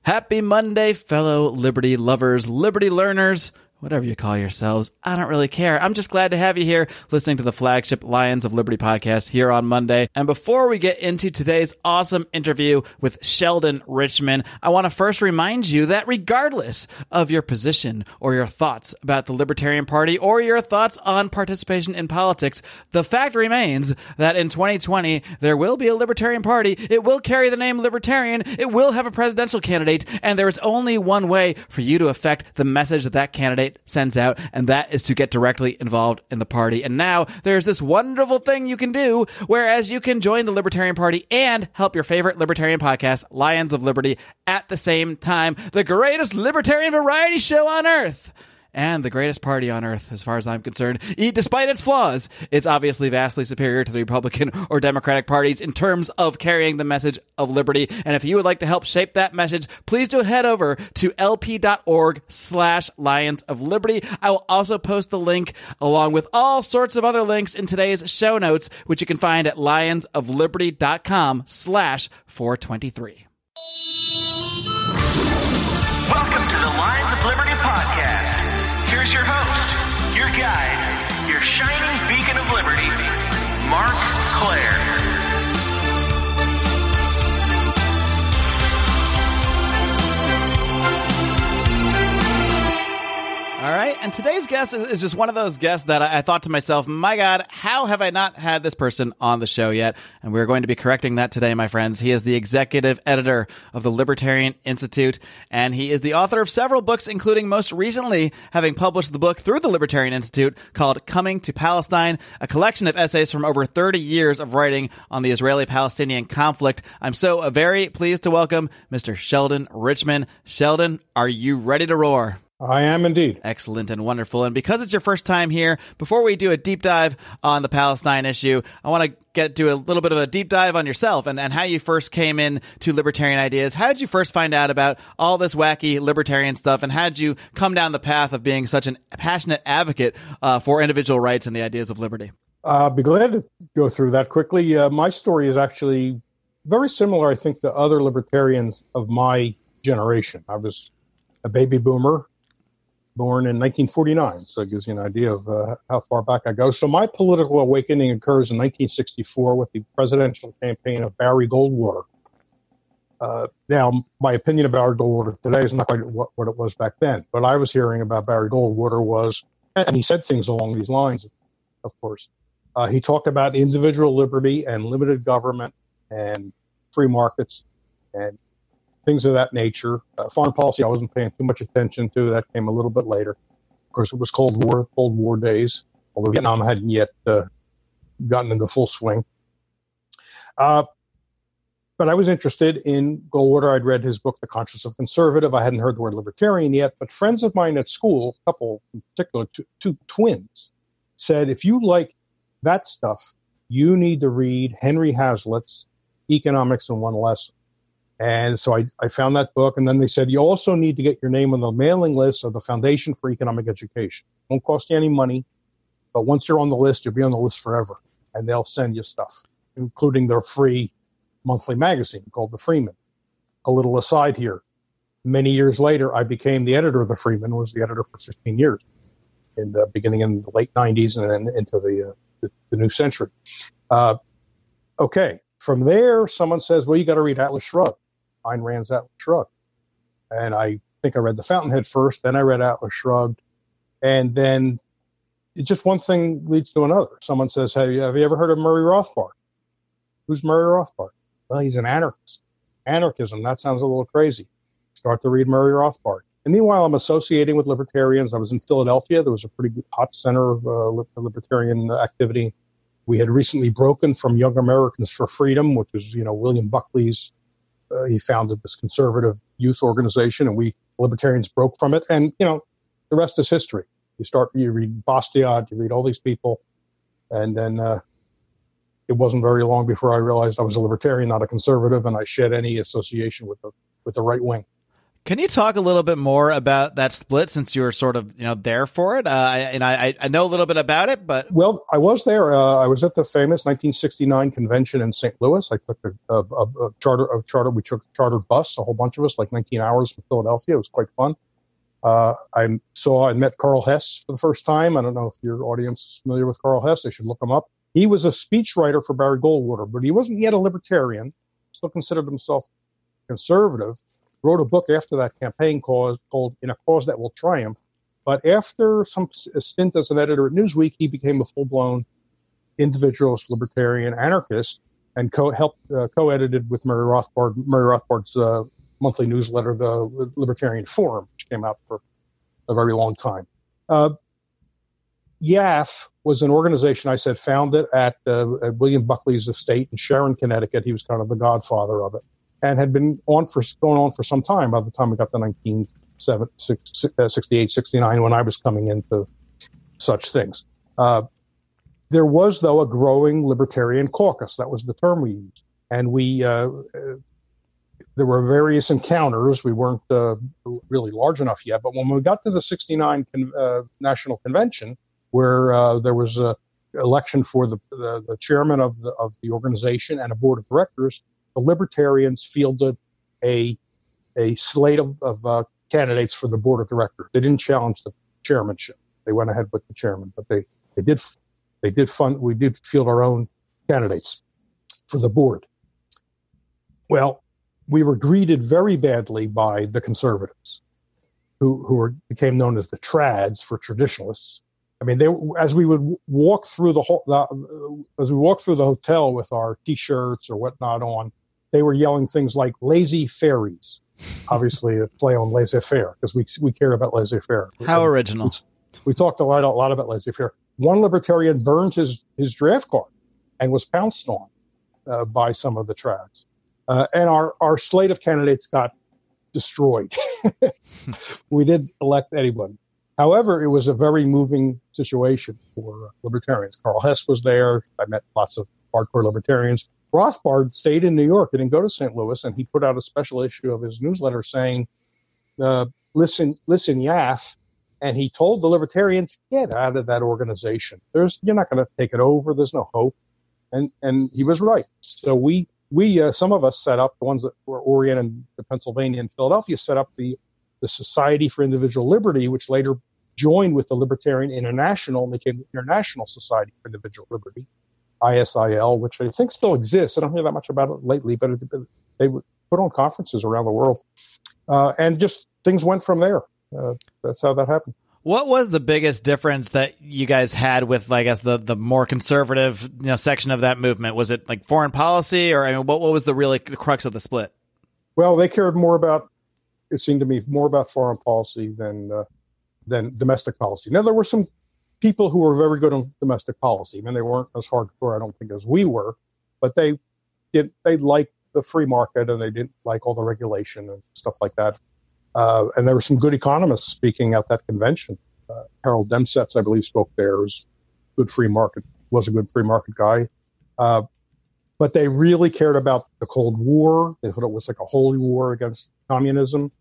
Happy Monday, fellow liberty lovers, liberty learners, whatever you call yourselves. I don't really care. I'm just glad to have you here listening to the flagship Lions of Liberty podcast here on Monday. And before we get into today's awesome interview with Sheldon Richman, I want to first remind you that regardless of your position or your thoughts about the Libertarian Party or your thoughts on participation in politics, the fact remains that in 2020, there will be a Libertarian Party. It will carry the name Libertarian. It will have a presidential candidate. And there is only one way for you to affect the message that that candidate sends out, and that is to get directly involved in the party. And now there's this wonderful thing you can do, whereas you can join the Libertarian Party and help your favorite libertarian podcast, Lions of Liberty, at the same time. The greatest libertarian variety show on earth. And the greatest party on earth, as far as I'm concerned. Despite its flaws, it's obviously vastly superior to the Republican or Democratic parties in terms of carrying the message of liberty. And if you would like to help shape that message, please do head over to lp.org/Lions of Liberty. I will also post the link along with all sorts of other links in today's show notes, which you can find at lionsofliberty.com/423. Welcome to the Lions of Liberty podcast. Here's your host, your guide, your shining beacon of liberty, Marc Clair. All right, and today's guest is just one of those guests that I thought to myself, my God, how have I not had this person on the show yet? And we're going to be correcting that today, my friends. He is the executive editor of the Libertarian Institute, and he is the author of several books, including most recently having published the book through the Libertarian Institute called Coming to Palestine, a collection of essays from over 30 years of writing on the Israeli-Palestinian conflict. I'm so very pleased to welcome Mr. Sheldon Richman. Sheldon, are you ready to roar? I am indeed. Excellent and wonderful. And because it's your first time here, before we do a deep dive on the Palestine issue, I want to do a little bit of a deep dive on yourself and how you first came in to libertarian ideas. How did you first find out about all this wacky libertarian stuff, and how did you come down the path of being such a passionate advocate for individual rights and the ideas of liberty? I'll be glad to go through that quickly. My story is actually very similar, I think, to other libertarians of my generation. I was a baby boomer, born in 1949, so it gives you an idea of how far back I go. So my political awakening occurs in 1964 with the presidential campaign of Barry Goldwater. Now, my opinion about Barry Goldwater today is not quite what it was back then, but I was hearing about Barry Goldwater was, and he said things along these lines, of course. He talked about individual liberty and limited government and free markets and things of that nature. Foreign policy I wasn't paying too much attention to. That came a little bit later. Of course, it was Cold War days, although Vietnam hadn't yet gotten into full swing. But I was interested in Goldwater. I'd read his book, The Conscience of a Conservative. I hadn't heard the word libertarian yet, but friends of mine at school, a couple in particular, two twins, said, if you like that stuff, you need to read Henry Hazlitt's Economics in One Lesson. And so I found that book, and then they said, you also need to get your name on the mailing list of the Foundation for Economic Education. It won't cost you any money, but once you're on the list, you'll be on the list forever, and they'll send you stuff, including their free monthly magazine called The Freeman. A little aside here, many years later, I became the editor of The Freeman, was the editor for 15 years, beginning in the late 90s and then into the new century. Okay, from there, someone says, well, you got to read Atlas Shrugged. Ayn Rand's Atlas Shrugged. And I think I read The Fountainhead first, then I read Atlas Shrugged, and then just one thing leads to another. Someone says, hey, have you ever heard of Murray Rothbard? Who's Murray Rothbard? Well, he's an anarchist. Anarchism, that sounds a little crazy. Start to read Murray Rothbard. And meanwhile, I'm associating with libertarians. I was in Philadelphia. There was a pretty hot center of libertarian activity. We had recently broken from Young Americans for Freedom, which was, William Buckley's. He founded this conservative youth organization, and we libertarians broke from it. And, the rest is history. You read Bastiat, you read all these people. And then it wasn't very long before I realized I was a libertarian, not a conservative, and I shed any association with the right wing. Can you talk a little bit more about that split since you were sort of, there for it? I know a little bit about it, but. Well, I was there. I was at the famous 1969 convention in St. Louis. I took a charter. We took a chartered bus, a whole bunch of us, like 19 hours from Philadelphia. It was quite fun. I met Carl Hess for the first time. I don't know if your audience is familiar with Carl Hess. They should look him up. He was a speechwriter for Barry Goldwater, but he wasn't yet a libertarian. Still considered himself conservative. Wrote a book after that campaign called In a Cause That Will Triumph. But after a stint as an editor at Newsweek, he became a full-blown individualist, libertarian, anarchist, and co-edited with Murray Rothbard's monthly newsletter, the Libertarian Forum, which came out for a very long time. YAF was an organization I said founded at William Buckley's estate in Sharon, Connecticut. He was kind of the godfather of it, and had been going on for some time by the time we got to 1968, 69, when I was coming into such things. There was, though, a growing libertarian caucus. That was the term we used. And there were various encounters. We weren't really large enough yet. But when we got to the 69 National Convention, where there was an election for the chairman of the organization and a board of directors, the Libertarians fielded a slate of candidates for the board of directors. They didn't challenge the chairmanship. They went ahead with the chairman, but we did field our own candidates for the board. Well, we were greeted very badly by the conservatives, who became known as the trads for traditionalists. I mean, as we would walk through the hotel with our T-shirts or whatnot on, they were yelling things like "lazy fairies," obviously a play on laissez-faire, because we cared about laissez-faire. How original! We talked a lot about laissez-faire. One libertarian burned his draft card and was pounced on by some of the trads, and our slate of candidates got destroyed. We didn't elect anyone. However, it was a very moving situation for libertarians. Carl Hess was there. I met lots of hardcore libertarians. Rothbard stayed in New York. He didn't go to St. Louis, and he put out a special issue of his newsletter saying, listen, YAF. And he told the libertarians, get out of that organization. You're not going to take it over. There's no hope. And he was right. So we some of us set up, the ones that were oriented to Pennsylvania and Philadelphia, set up the Society for Individual Liberty, which later joined with the Libertarian International and became the International Society for Individual Liberty, ISIL, which I think still exists. I don't hear that much about it lately, but they would put on conferences around the world. And just things went from there. That's how that happened. What was the biggest difference that you guys had with, I guess, the more conservative section of that movement? Was it like foreign policy, or what was the really crux of the split? Well, they cared more about, it seemed to me, more about foreign policy than domestic policy. Now, there were some people who were very good on domestic policy. I mean, they weren't as hardcore, I don't think, as we were, but they liked the free market, and they didn't like all the regulation and stuff like that. And there were some good economists speaking at that convention. Harold Demsetz, I believe, spoke there. Was a good free market guy. But they really cared about the Cold War. They thought it was like a holy war against communism.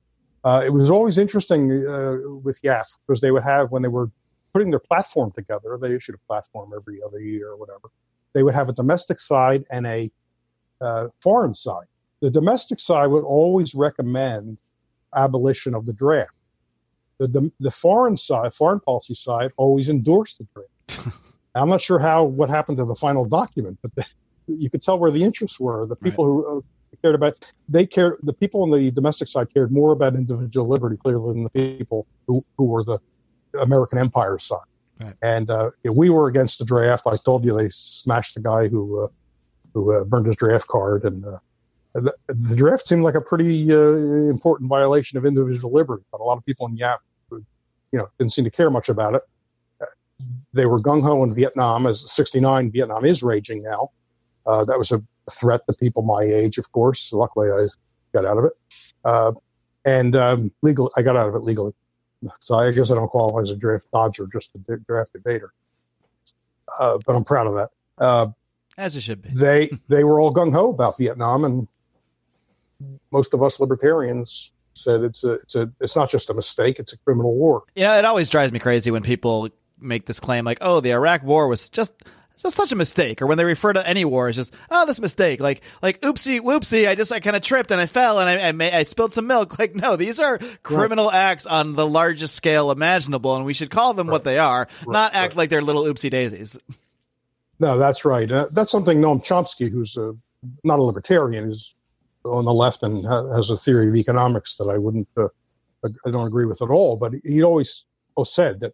It was always interesting with YAF, because they would have, when they were putting their platform together, they issued a platform every other year or whatever. They would have a domestic side and a foreign side. The domestic side would always recommend abolition of the draft. The foreign policy side always endorsed the draft. I'm not sure what happened to the final document, but you could tell where the interests were. The people who the people on the domestic side cared more about individual liberty, clearly, than the people who were the American empire side. Right. And we were against the draft. I told you they smashed the guy who burned his draft card, and the draft seemed like a pretty important violation of individual liberty, but a lot of people in YAP, didn't seem to care much about it. They were gung-ho in Vietnam, as 69 Vietnam is raging now. That was a threat to people my age, of course. Luckily, I got out of it. I got out of it legally. So I guess I don't qualify as a draft dodger, just a draft debater. But I'm proud of that. As it should be. They were all gung-ho about Vietnam, and most of us libertarians said it's not just a mistake; it's a criminal war. It always drives me crazy when people make this claim, like, "Oh, the Iraq War was just such a mistake," or when they refer to any war as just, "Oh, this mistake," like oopsie whoopsie, I kind of tripped and I fell and I spilled some milk. Like, no, these are criminal acts on the largest scale imaginable, and we should call them what they are, not act like they're little oopsie daisies. No, that's right. That's something Noam Chomsky, who's not a libertarian, is on the left and has a theory of economics that I don't agree with at all. But he always said that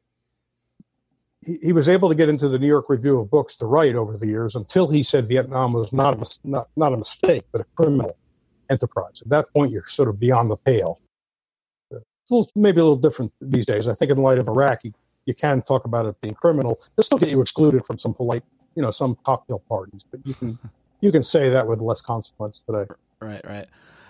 he was able to get into the New York Review of Books to write over the years until he said Vietnam was not a mistake, but a criminal enterprise. At that point, you're sort of beyond the pale. It's maybe a little different these days. I think in light of Iraq, you can talk about it being criminal. They'll still get you excluded from some polite, some cocktail parties, but you can say that with less consequence today. Right.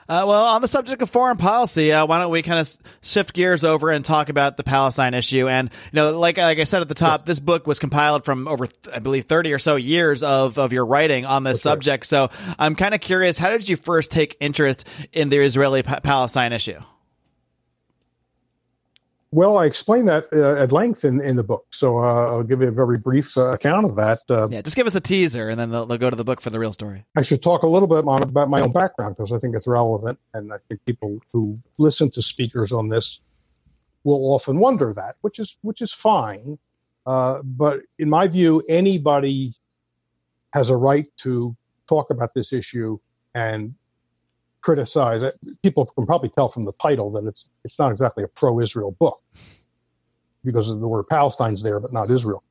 Well, on the subject of foreign policy, why don't we kind of shift gears over and talk about the Palestine issue? And, like I said at the top, this book was compiled from over, I believe, 30 or so years of your writing on this subject. Right. So I'm kind of curious, how did you first take interest in the Israeli-Palestine issue? Well, I explain that at length in the book, so I'll give you a very brief account of that. Just give us a teaser, and then they'll go to the book for the real story. I should talk a little bit about my own background, because I think it's relevant, and I think people who listen to speakers on this will often wonder that, which is fine. But in my view, anybody has a right to talk about this issue and criticize it. People can probably tell from the title that it's not exactly a pro-Israel book, because of the word Palestine's there, but not Israel.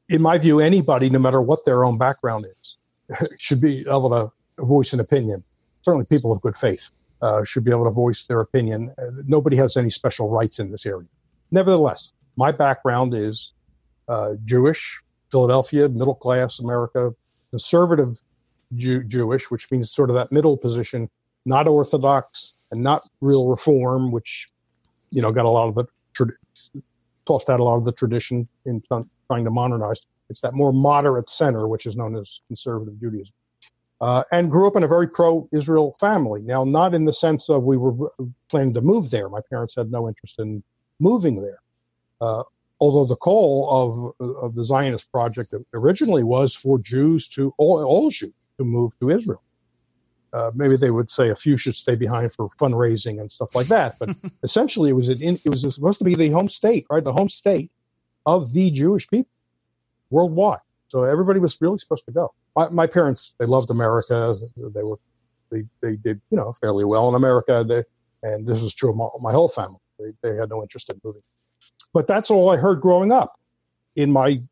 In my view, anybody, no matter what their own background is, should be able to voice an opinion. Certainly people of good faith should be able to voice their opinion. Nobody has any special rights in this area. Nevertheless, my background is Jewish, Philadelphia, middle class America, conservative Jewish, which means sort of that middle position, not Orthodox and not real Reform, which, got a lot of tossed out a lot of the tradition in trying to modernize. It's that more moderate center, which is known as conservative Judaism. And grew up in a very pro-Israel family. Now, not in the sense of we were planning to move there. My parents had no interest in moving there. Although the call of the Zionist project originally was for Jews all Jews, to move to Israel. Maybe they would say a few should stay behind for fundraising and stuff like that. But essentially, it was supposed to be the home state, right? The home state of the Jewish people worldwide. So everybody was really supposed to go. My parents, they loved America. They did, fairly well in America. And this was true of my whole family. They had no interest in moving. But that's all I heard growing up. I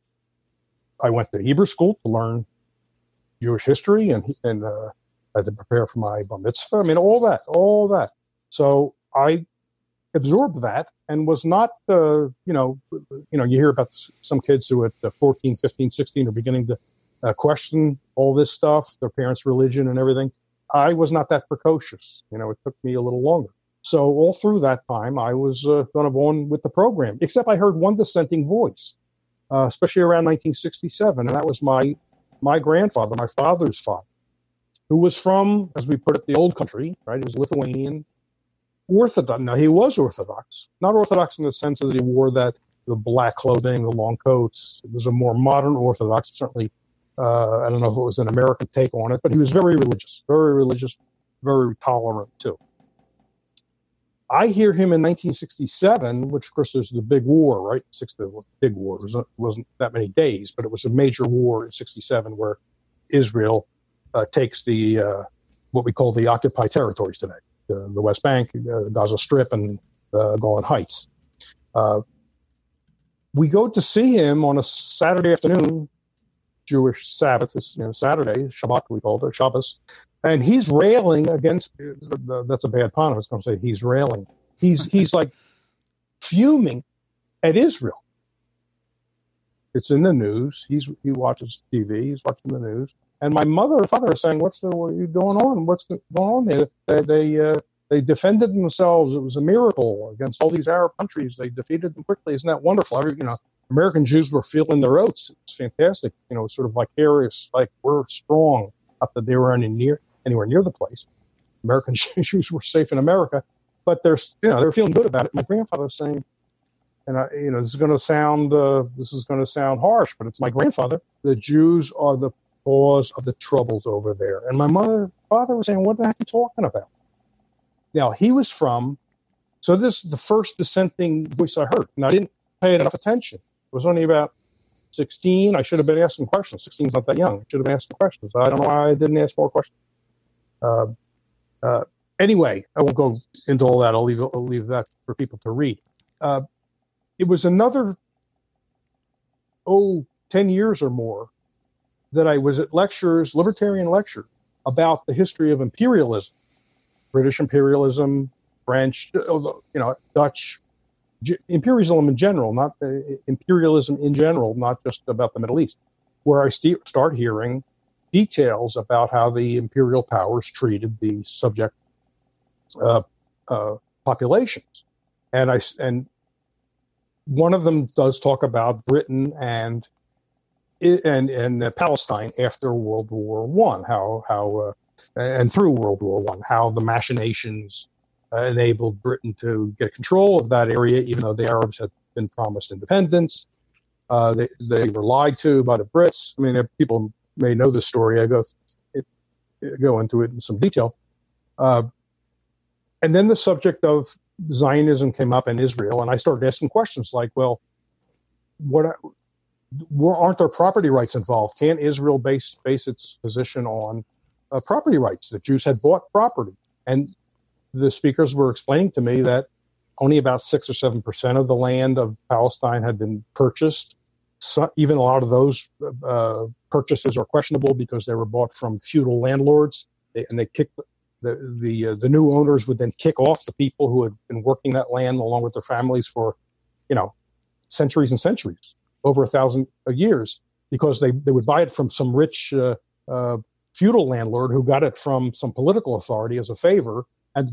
went to Hebrew school to learn Jewish history and I had to prepare for my bar mitzvah. I mean, all that. So I absorbed that and was not, you hear about some kids who at 14, 15, 16 are beginning to question all this stuff, their parents' religion and everything. I was not that precocious. It took me a little longer. So all through that time, I was kind of on with the program, except I heard one dissenting voice, especially around 1967. And that was my grandfather, my father's father, who was from, as we put it, the old country, right? He was Lithuanian, Orthodox. Now, he was Orthodox, not Orthodox in the sense that he wore the black clothing, the long coats. It was a more modern Orthodox, certainly. I don't know if it was an American take on it, but he was very religious, very tolerant too. I hear him in 1967, which of course there's the big war, right? The big war. It wasn't that many days, but it was a major war in 67 where Israel takes what we call the occupied territories today, the West Bank, the Gaza Strip, and Golan Heights. We go to see him on a Saturday afternoon, Jewish Sabbath, Saturday, Shabbat we called it, Shabbos, and he's railing against, that's a bad pun, I was going to say he's railing. He's like fuming at Israel. It's in the news. He watches TV, he's watching the news. And my mother and father are saying, what are you going on? What's going on there? They defended themselves. It was a miracle against all these Arab countries. They defeated them quickly. Isn't that wonderful? American Jews were feeling their oats. It's fantastic. Sort of vicarious, like we're strong. Not that they were anywhere near the place. American Jews were safe in America, but they were feeling good about it. My grandfather was saying, and this is going to sound harsh, but it's my grandfather. The Jews are the cause of the troubles over there. And my father was saying, what the heck are you talking about? Now, he was so this is the first dissenting voice I heard, and I didn't pay enough attention. It was only about 16. I should have been asking questions. 16 is not that young. I should have been asking questions. I don't know why I didn't ask more questions. Anyway, I won't go into all that. I'll leave that for people to read. It was another 10 years or more that I was at libertarian lectures, about the history of imperialism, British imperialism, French, Dutch, imperialism in general, not imperialism in general, not just about the Middle East, where I start hearing details about how the imperial powers treated the subject populations, and one of them does talk about Britain and Palestine after World War I, how and through World War I, how the machinations enabled Britain to get control of that area, even though the Arabs had been promised independence. They were lied to by the Brits. I mean, people may know this story. I go into it in some detail. And then the subject of Zionism came up in Israel, and I started asking questions like, well, aren't there property rights involved? Can't Israel base its position on property rights? The Jews had bought property. And the speakers were explaining to me that only about 6 or 7% of the land of Palestine had been purchased. So even a lot of those purchases are questionable because they were bought from feudal landlords, and they kicked the new owners would then kick off the people who had been working that land along with their families for, centuries and centuries, over 1,000 years, because they would buy it from some rich feudal landlord who got it from some political authority as a favor.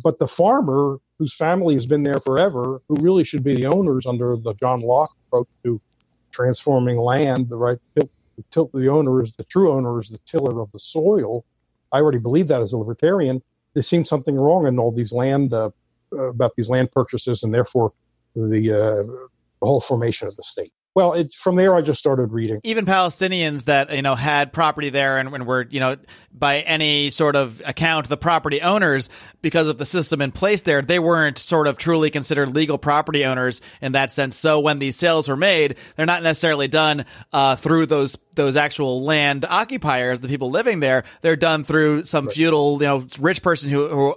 But the farmer whose family has been there forever, who really should be the owners under the John Locke approach to transforming land, the true owner is the tiller of the soil. I already believe that as a libertarian. There seems something wrong in all these about these land purchases, and therefore the whole formation of the state. Well, from there, I just started reading. Even Palestinians that, had property there and were, by any sort of account, the property owners, because of the system in place there, they weren't sort of truly considered legal property owners in that sense. So when these sales were made, they're not necessarily done through those actual land occupiers, the people living there. They're done through some feudal, rich person who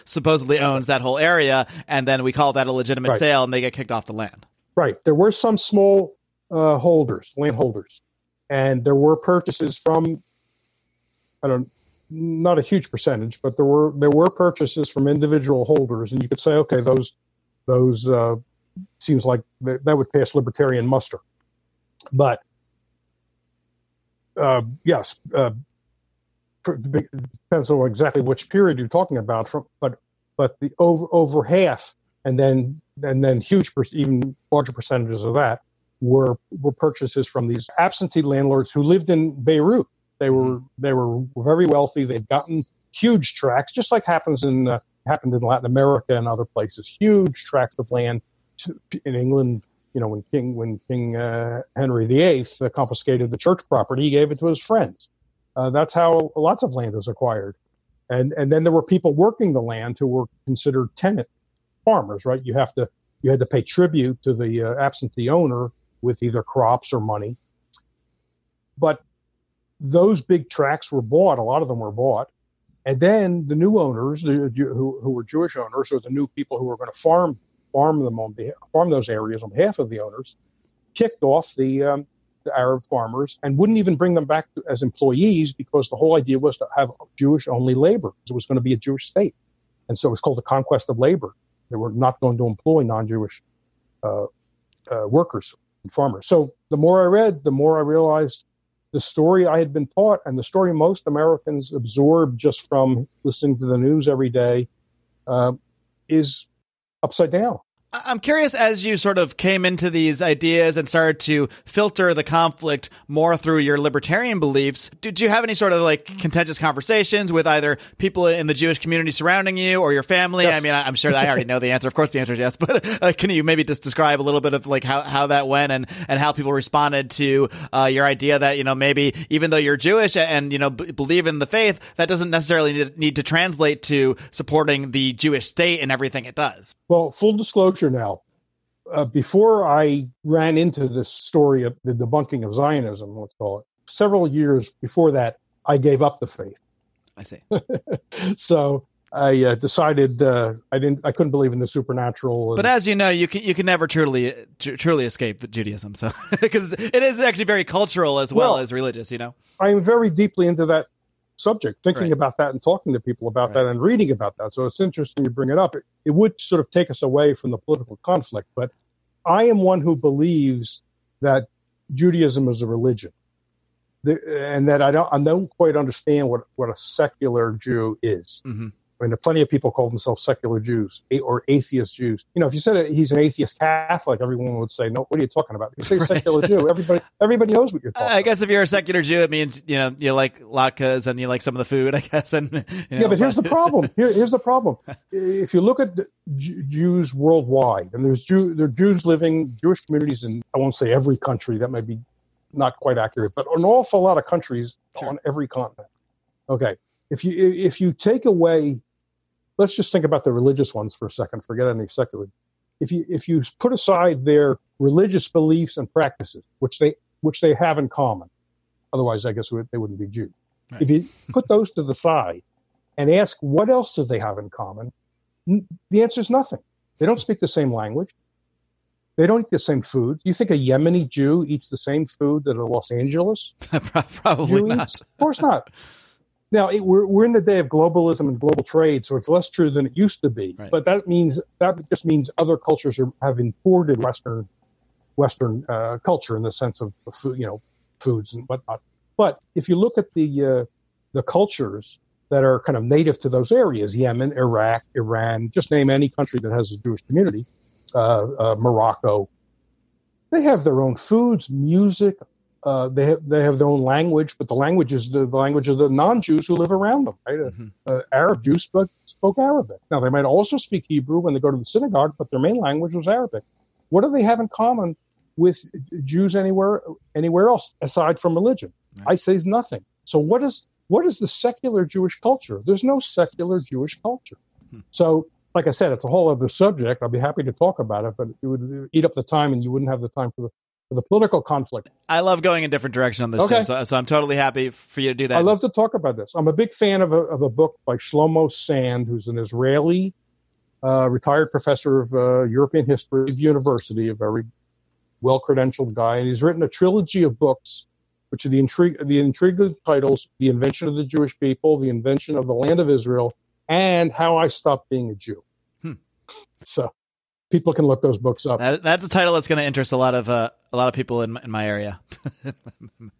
supposedly owns that whole area. And then we call that a legitimate sale, and they get kicked off the land. Right. There were some small land holders, and there were purchases from, not a huge percentage, but there were purchases from individual holders, and you could say, okay, those seems like that would pass libertarian muster. But yes, depends on exactly which period you're talking about. But the over half, and then even larger percentages of that were purchases from these absentee landlords who lived in Beirut. They were very wealthy. They'd gotten huge tracts, just like happened in Latin America and other places. Huge tracts of land in England. When King Henry VIII confiscated the church property, he gave it to his friends. That's how lots of land was acquired. And then there were people working the land who were considered tenant farmers, right? You had to pay tribute to the absentee owner with either crops or money. But those big tracts were bought. A lot of them were bought. And then the new owners, who were Jewish owners, or the new people who were going to farm those areas on behalf of the owners, kicked off the Arab farmers and wouldn't even bring them back as employees, because the whole idea was to have Jewish-only labor. It was going to be a Jewish state. And so it was called the conquest of labor. They were not going to employ non-Jewish workers and farmers. So the more I read, the more I realized the story I had been taught, and the story most Americans absorb just from listening to the news every day, is upside down. I'm curious, as you sort of came into these ideas and started to filter the conflict more through your libertarian beliefs, did you have any sort of like contentious conversations with either people in the Jewish community surrounding you or your family? Yes. I mean, I'm sure I already know the answer. Of course, the answer is yes. But can you maybe just describe a little bit of like how that went and how people responded to your idea that, you know, maybe even though you're Jewish and, you know, believe in the faith, that doesn't necessarily need to translate to supporting the Jewish state and everything it does? Well, full disclosure now, before I ran into this story of the debunking of Zionism, let's call it, several years before that, I gave up the faith. I see. So I decided I couldn't believe in the supernatural. But as you know, you can never truly escape Judaism. So because it is actually very cultural as well as religious, you know. I am very deeply into that subject, thinking about that and talking to people about that and reading about that. So it's interesting you bring it up. It would sort of take us away from the political conflict, but I am one who believes that Judaism is a religion, and that I don't quite understand what a secular Jew is. Mm-hmm. I mean, there are plenty of people call themselves secular Jews or atheist Jews. You know, if you said he's an atheist Catholic, everyone would say, "No, what are you talking about?" You say secular Jew, everybody knows what you're talking about. I guess if you're a secular Jew, it means, you know, you like latkes and you like some of the food, I guess. And but here's the problem. Here's the problem. If you look at the Jews worldwide, and there are Jewish communities in, I won't say every country, that might be not quite accurate, but an awful lot of countries on every continent. Okay, if you take away, let's just think about the religious ones for a second. Forget any secular. If you put aside their religious beliefs and practices, which they have in common, otherwise I guess they wouldn't be Jews. Right. If you put those to the side and ask what else do they have in common, the answer is nothing. They don't speak the same language. They don't eat the same food. Do you think a Yemeni Jew eats the same food that a Los Angeles Probably not. Of course not. Now, we're in the day of globalism and global trade, so it's less true than it used to be. Right. But that just means other cultures have imported Western culture in the sense of food, you know, foods and whatnot. But if you look at the cultures that are kind of native to those areas, Yemen, Iraq, Iran, just name any country that has a Jewish community, Morocco, they have their own foods, music. They have their own language, but the language is the language of the non-Jews who live around them. Right? Mm-hmm. Arab Jews spoke Arabic. Now, they might also speak Hebrew when they go to the synagogue, but their main language was Arabic. What do they have in common with Jews anywhere else aside from religion? Right. I say nothing. So what is the secular Jewish culture? There's no secular Jewish culture. So, like I said, it's a whole other subject. I'll be happy to talk about it, but it would eat up the time, and you wouldn't have the time for the political conflict. I love going in different direction on this show, so I'm totally happy for you to do that. I love to talk about this. I'm a big fan of a book by Shlomo Sand, who's an Israeli retired professor of European history at the university, a very well-credentialed guy, and he's written a trilogy of books, which are the intriguing titles: The Invention of the Jewish People, The Invention of the Land of Israel, and How I Stopped Being a Jew. So people can look those books up. That's a title that's going to interest a lot of people in my area.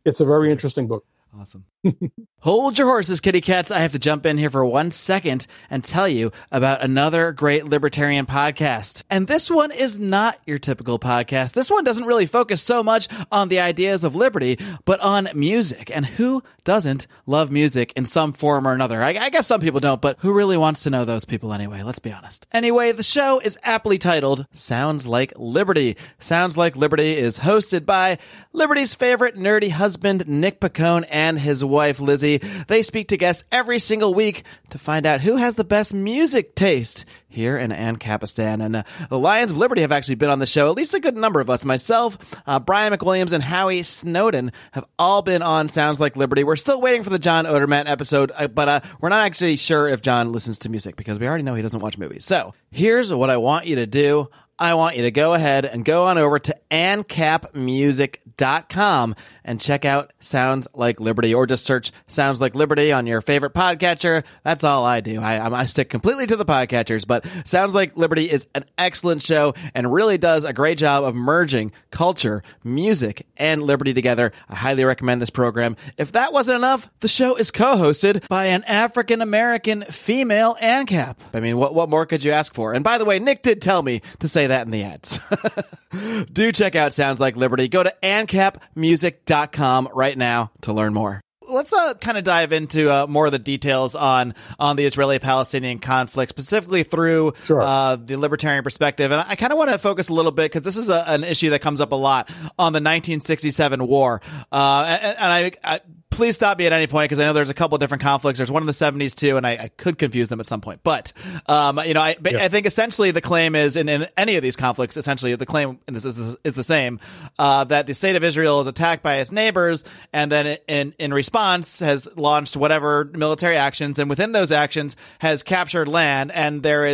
It's a very interesting book. Awesome. Hold your horses, kitty cats. I have to jump in here for 1 second and tell you about another great libertarian podcast. And this one is not your typical podcast. This one doesn't really focus so much on the ideas of liberty, but on music. And who doesn't love music in some form or another? I guess some people don't, but who really wants to know those people anyway? Let's be honest. Anyway, the show is aptly titled Sounds Like Liberty. Sounds Like Liberty is hosted by Liberty's favorite nerdy husband, Nick Pacone, and his wife, Lizzie. They speak to guests every single week to find out who has the best music taste here in Ancapistan. And the Lions of Liberty have actually been on the show, at least a good number of us. Myself, Brian McWilliams, and Howie Snowden have all been on Sounds Like Liberty. We're still waiting for the John Odermatt episode, but we're not actually sure if John listens to music because we already know he doesn't watch movies. So here's what I want you to do. I want you to go ahead and go on over to ancapmusic.com and check out Sounds Like Liberty, or just search Sounds Like Liberty on your favorite podcatcher. That's all I do. I stick completely to the podcatchers, but Sounds Like Liberty is an excellent show and really does a great job of merging culture, music, and liberty together. I highly recommend this program. If that wasn't enough, the show is co-hosted by an African-American female ANCAP. I mean, what more could you ask for? And by the way, Nick did tell me to say that in the ads. Do check out Sounds Like Liberty. Go to ancapmusic.com right now to learn more. Let's kind of dive into more of the details on the Israeli-Palestinian conflict, specifically through the libertarian perspective. And I kind of want to focus a little bit, because this is an issue that comes up a lot, on the 1967 war. And I please stop me at any point, because I know there's a couple of different conflicts. There's one in the 70s too, and I could confuse them at some point. But I think essentially the claim is, in any of these conflicts, essentially the claim, and this is the same, that the state of Israel is attacked by its neighbors, and then in response has launched whatever military actions, and within those actions has captured land. And there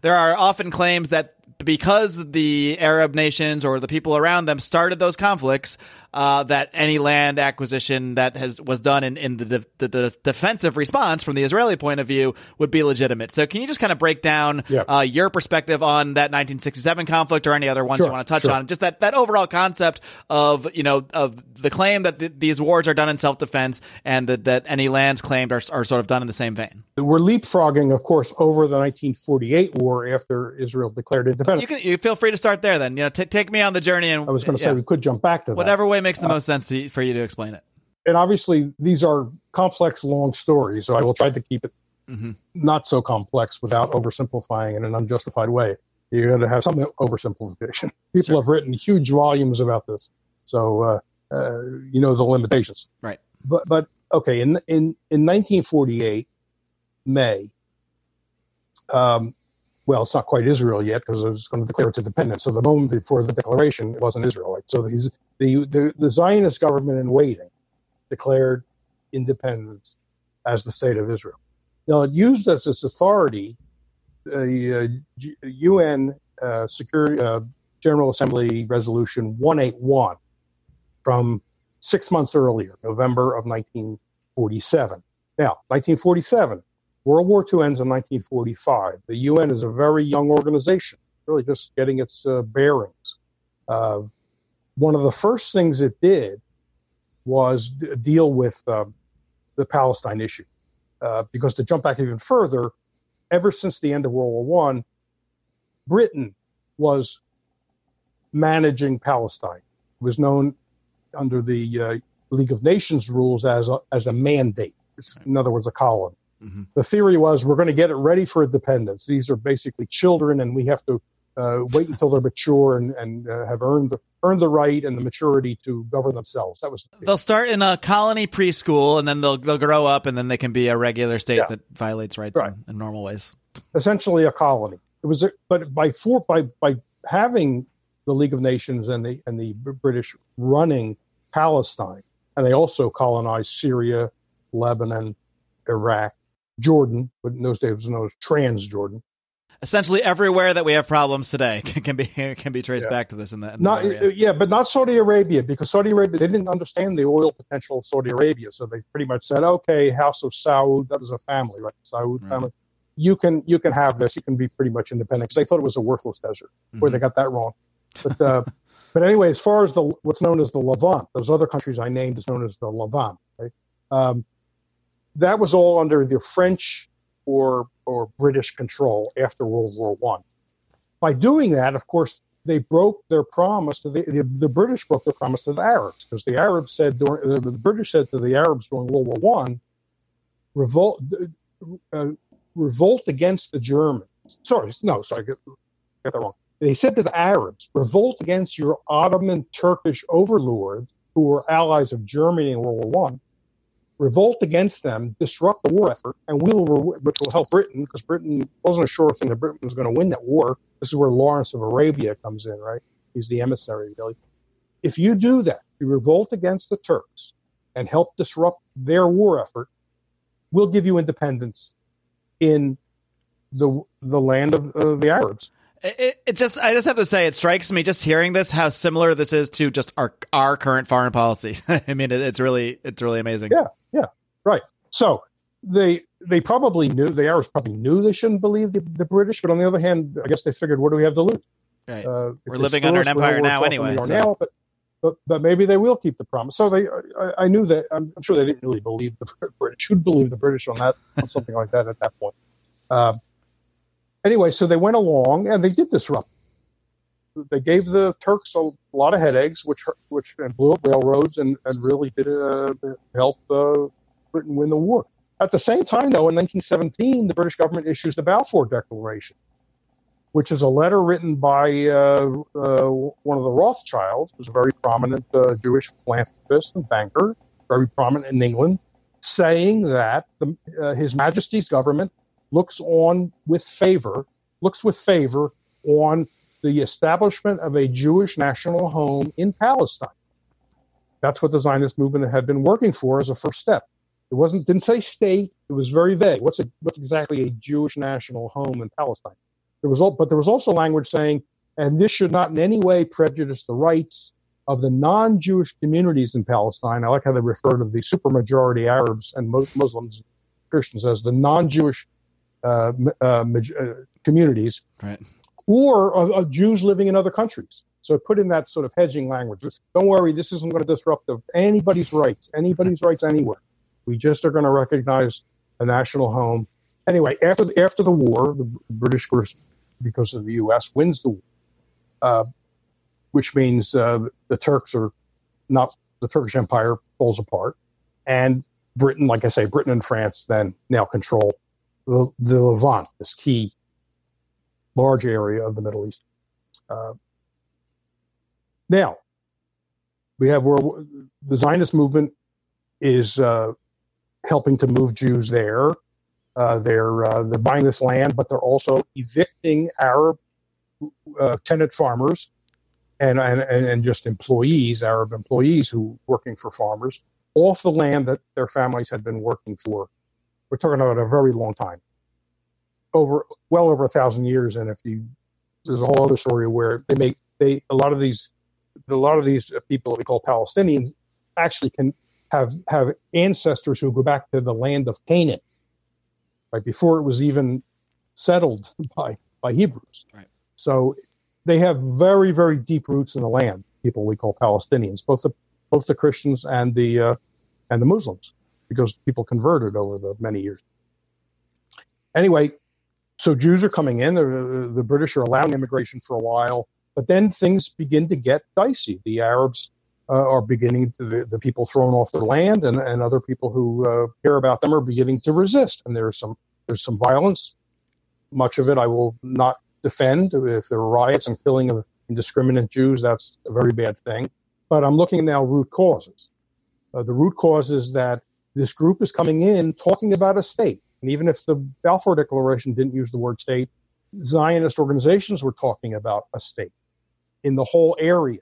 are often claims that because the Arab nations or the people around them started those conflicts, that any land acquisition that was done in the defensive response from the Israeli point of view would be legitimate. So can you just kind of break down your perspective on that 1967 conflict, or any other ones you want to touch on? Just that overall concept of the claim that these wars are done in self-defense, and that any lands claimed are sort of done in the same vein. We're leapfrogging, of course, over the 1948 war after Israel declared independence. You feel free to start there then. Take me on the journey. And I was going to say we could jump back to that. Whatever way makes the most sense for you to explain it. And obviously, these are complex, long stories, so I will try to keep it not so complex without oversimplifying in an unjustified way. You're going to have some oversimplification. People have written huge volumes about this, so you know the limitations. Right. But okay, in 1948, May. Well, it's not quite Israel yet, because it was going to declare its independence. So the moment before the declaration, it wasn't Israel. So the Zionist government in waiting declared independence as the state of Israel. Now, it used as its authority the UN Security General Assembly Resolution 181 from 6 months earlier, November of 1947. Now, 1947. World War II ends in 1945. The UN is a very young organization, really just getting its bearings. One of the first things it did was deal with the Palestine issue. Because to jump back even further, ever since the end of World War I, Britain was managing Palestine. It was known under the League of Nations rules as a mandate. In other words, a colony. The theory was, we're going to get it ready for independence. These are basically children, and we have to wait until they're mature and have earned the right and the maturity to govern themselves. That was they'll start in a colony preschool, and then they'll grow up, and then they can be a regular state that violates rights in normal ways. Essentially, a colony. It was, but by having the League of Nations and the British running Palestine, and they also colonized Syria, Lebanon, Iraq, Jordan, but in those days it was known as Transjordan. Essentially, everywhere that we have problems today can be traced back to this. But not Saudi Arabia, because Saudi Arabia, they didn't understand the oil potential of Saudi Arabia, so they pretty much said, "Okay, House of Saud, that was a family, right? Saud family, you can have this. You can be pretty much independent." Because they thought it was a worthless desert, where they got that wrong. But anyway, as far as what's known as the Levant, those other countries I named is known as the Levant. Right? That was all under the French or British control after World War I. By doing that, of course, they broke their promise to the British broke their promise to the Arabs, because the Arabs said the British said to the Arabs during World War I, revolt against the Germans. I got that wrong. They said to the Arabs, revolt against your Ottoman Turkish overlords who were allies of Germany in World War I. Revolt against them, disrupt the war effort, and which will help Britain, because Britain wasn't a sure thing that Britain was going to win that war. This is where Lawrence of Arabia comes in, right? He's the emissary, really. If you do that, you revolt against the Turks and help disrupt their war effort, we'll give you independence in the land of the Arabs. I just have to say, it strikes me just hearing this how similar this is to just our current foreign policy. I mean, it's really amazing. Yeah, right. So they probably knew, the Arabs probably knew they shouldn't believe the British, but on the other hand, I guess they figured, what do we have to lose? Right. We're living under an empire now anyway. Now, but maybe they will keep the promise. So I knew that. I'm sure they didn't really believe the British. Who'd believe the British on something like that at that point? Anyway, so they went along and they did disrupt. they gave the Turks a lot of headaches, which and blew up railroads and really did help Britain win the war. At the same time, though, in 1917, the British government issues the Balfour Declaration, which is a letter written by one of the Rothschilds, who's a very prominent Jewish philanthropist and banker, very prominent in England, saying that His Majesty's government looks with favor on the establishment of a Jewish national home in Palestine. That's what the Zionist movement had been working for as a first step. It didn't say state. It was very vague. What's exactly a Jewish national home in Palestine? But there was also language saying, and this should not in any way prejudice the rights of the non-Jewish communities in Palestine. I like how they refer to the supermajority Arabs and Muslims, Christians as the non-Jewish communities, right, or of Jews living in other countries. So put in that sort of hedging language. Don't worry, this isn't going to disrupt anybody's rights anywhere. We just are going to recognize a national home. Anyway, after the war, the British, because of the U.S., wins the war, which means the Turks are not, the Turkish Empire falls apart, and Britain, like I say, Britain and France then now control the Levant, this key large area of the Middle East. Now, we have the Zionist movement is helping to move Jews there. They're buying this land, but they're also evicting Arab tenant farmers and just Arab employees who working for farmers off the land that their families had been working for. We're talking about a very long time, well over 1,000 years. And there's a whole other story where a lot of these people that we call Palestinians actually can have ancestors who go back to the land of Canaan, right before it was even settled by Hebrews. Right. So they have very, very deep roots in the land. People we call Palestinians, both the Christians and the Muslims, because people converted over the many years. Anyway, so Jews are coming in. The British are allowing immigration for a while, but then things begin to get dicey. The Arabs are beginning to, the people thrown off their land, and other people who care about them are beginning to resist. And there's some violence. Much of it I will not defend. If there are riots and killing of indiscriminate Jews, that's a very bad thing. But I'm looking at now root causes. The root cause is that this group is coming in talking about a state. And even if the Balfour Declaration didn't use the word state, Zionist organizations were talking about a state in the whole area.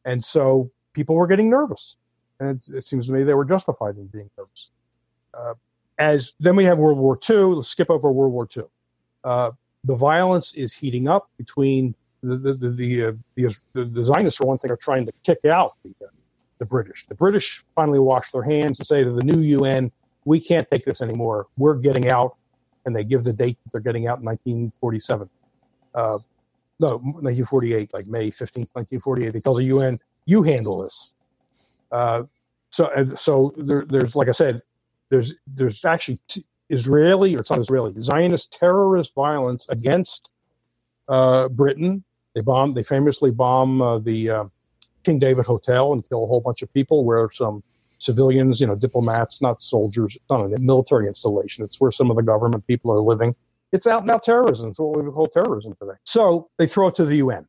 And so people were getting nervous. And it seems to me they were justified in being nervous. Then we have World War II. Let's skip over World War II. The violence is heating up between the Zionists, for one thing, are trying to kick out the British. The British finally wash their hands and say to the new UN, we can't take this anymore. We're getting out. And they give the date that they're getting out in 1947. No, 1948, like May 15th, 1948. They tell the UN, you handle this. So there's, like I said, there's actually Zionist terrorist violence against Britain. They famously bomb the King David Hotel and kill a whole bunch of people, where some civilians, diplomats, not soldiers, it's not a military installation. It's where some of the government people are living. It's out and out terrorism. It's what we would call terrorism today. So they throw it to the UN.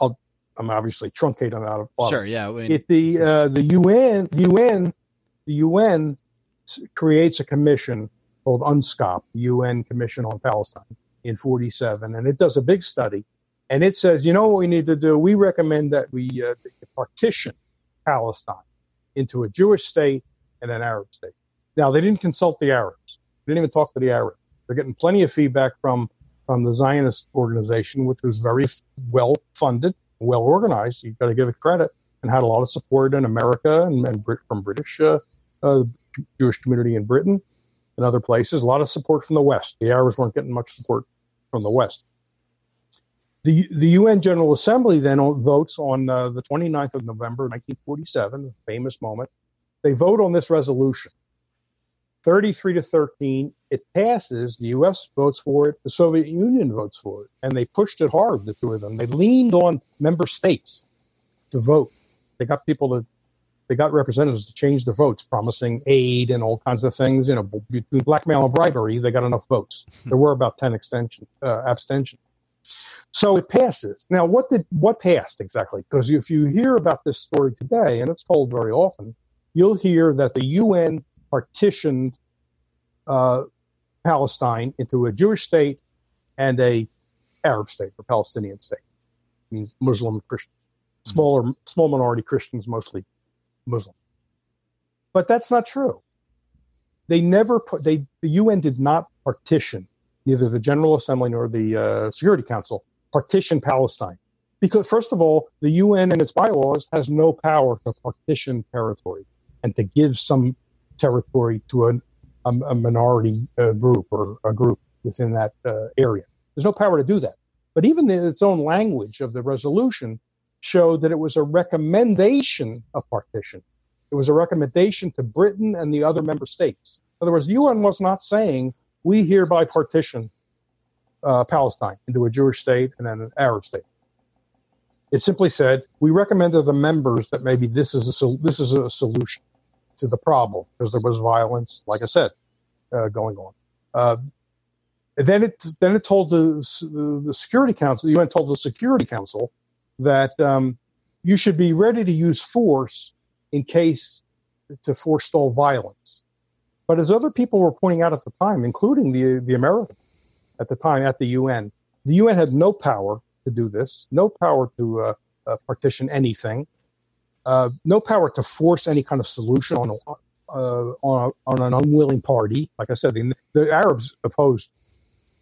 I'm obviously truncating out of bodies. Sure, yeah. The UN creates a commission called UNSCOP, the UN Commission on Palestine, in 1947, and it does a big study. And it says, what we need to do? We recommend that we partition Palestine into a Jewish state and an Arab state. Now, they didn't consult the Arabs. They didn't even talk to the Arabs. They're getting plenty of feedback from the Zionist organization, which was very well funded, well organized. You've got to give it credit, and had a lot of support in America and from British Jewish community in Britain and other places. A lot of support from the West. The Arabs weren't getting much support from the West. The UN General Assembly then votes on the 29th of November, 1947, a famous moment. They vote on this resolution. 33-13. It passes. The U.S. votes for it. The Soviet Union votes for it. And they pushed it hard, the two of them. They leaned on member states to vote. They got representatives to change their votes, promising aid and all kinds of things. Between blackmail and bribery, they got enough votes. There were about 10 abstentions. So it passes. Now, what passed exactly? Because if you hear about this story today, and it's told very often, you'll hear that the UN partitioned Palestine into a Jewish state and a Arab state, or Palestinian state. It means Muslim Christian. Small minority Christians, mostly Muslim. But that's not true. The UN did not partition, neither the General Assembly nor the Security Council partition Palestine. Because, first of all, the UN and its bylaws has no power to partition territory and to give some territory to a minority group or a group within that area. There's no power to do that. But even its own language of the resolution showed that it was a recommendation of partition. It was a recommendation to Britain and the other member states. In other words, the UN was not saying, we hereby partition Palestine into a Jewish state and then an Arab state. It simply said, we recommend to the members that maybe this is a solution to the problem, because there was violence, like I said, going on. Then it told the Security Council, the UN told the Security Council that you should be ready to use force in case to forestall violence. But as other people were pointing out at the time, including the Americans at the time at the UN had no power to do this, no power to partition anything, no power to force any kind of solution on an unwilling party. Like I said, the Arabs opposed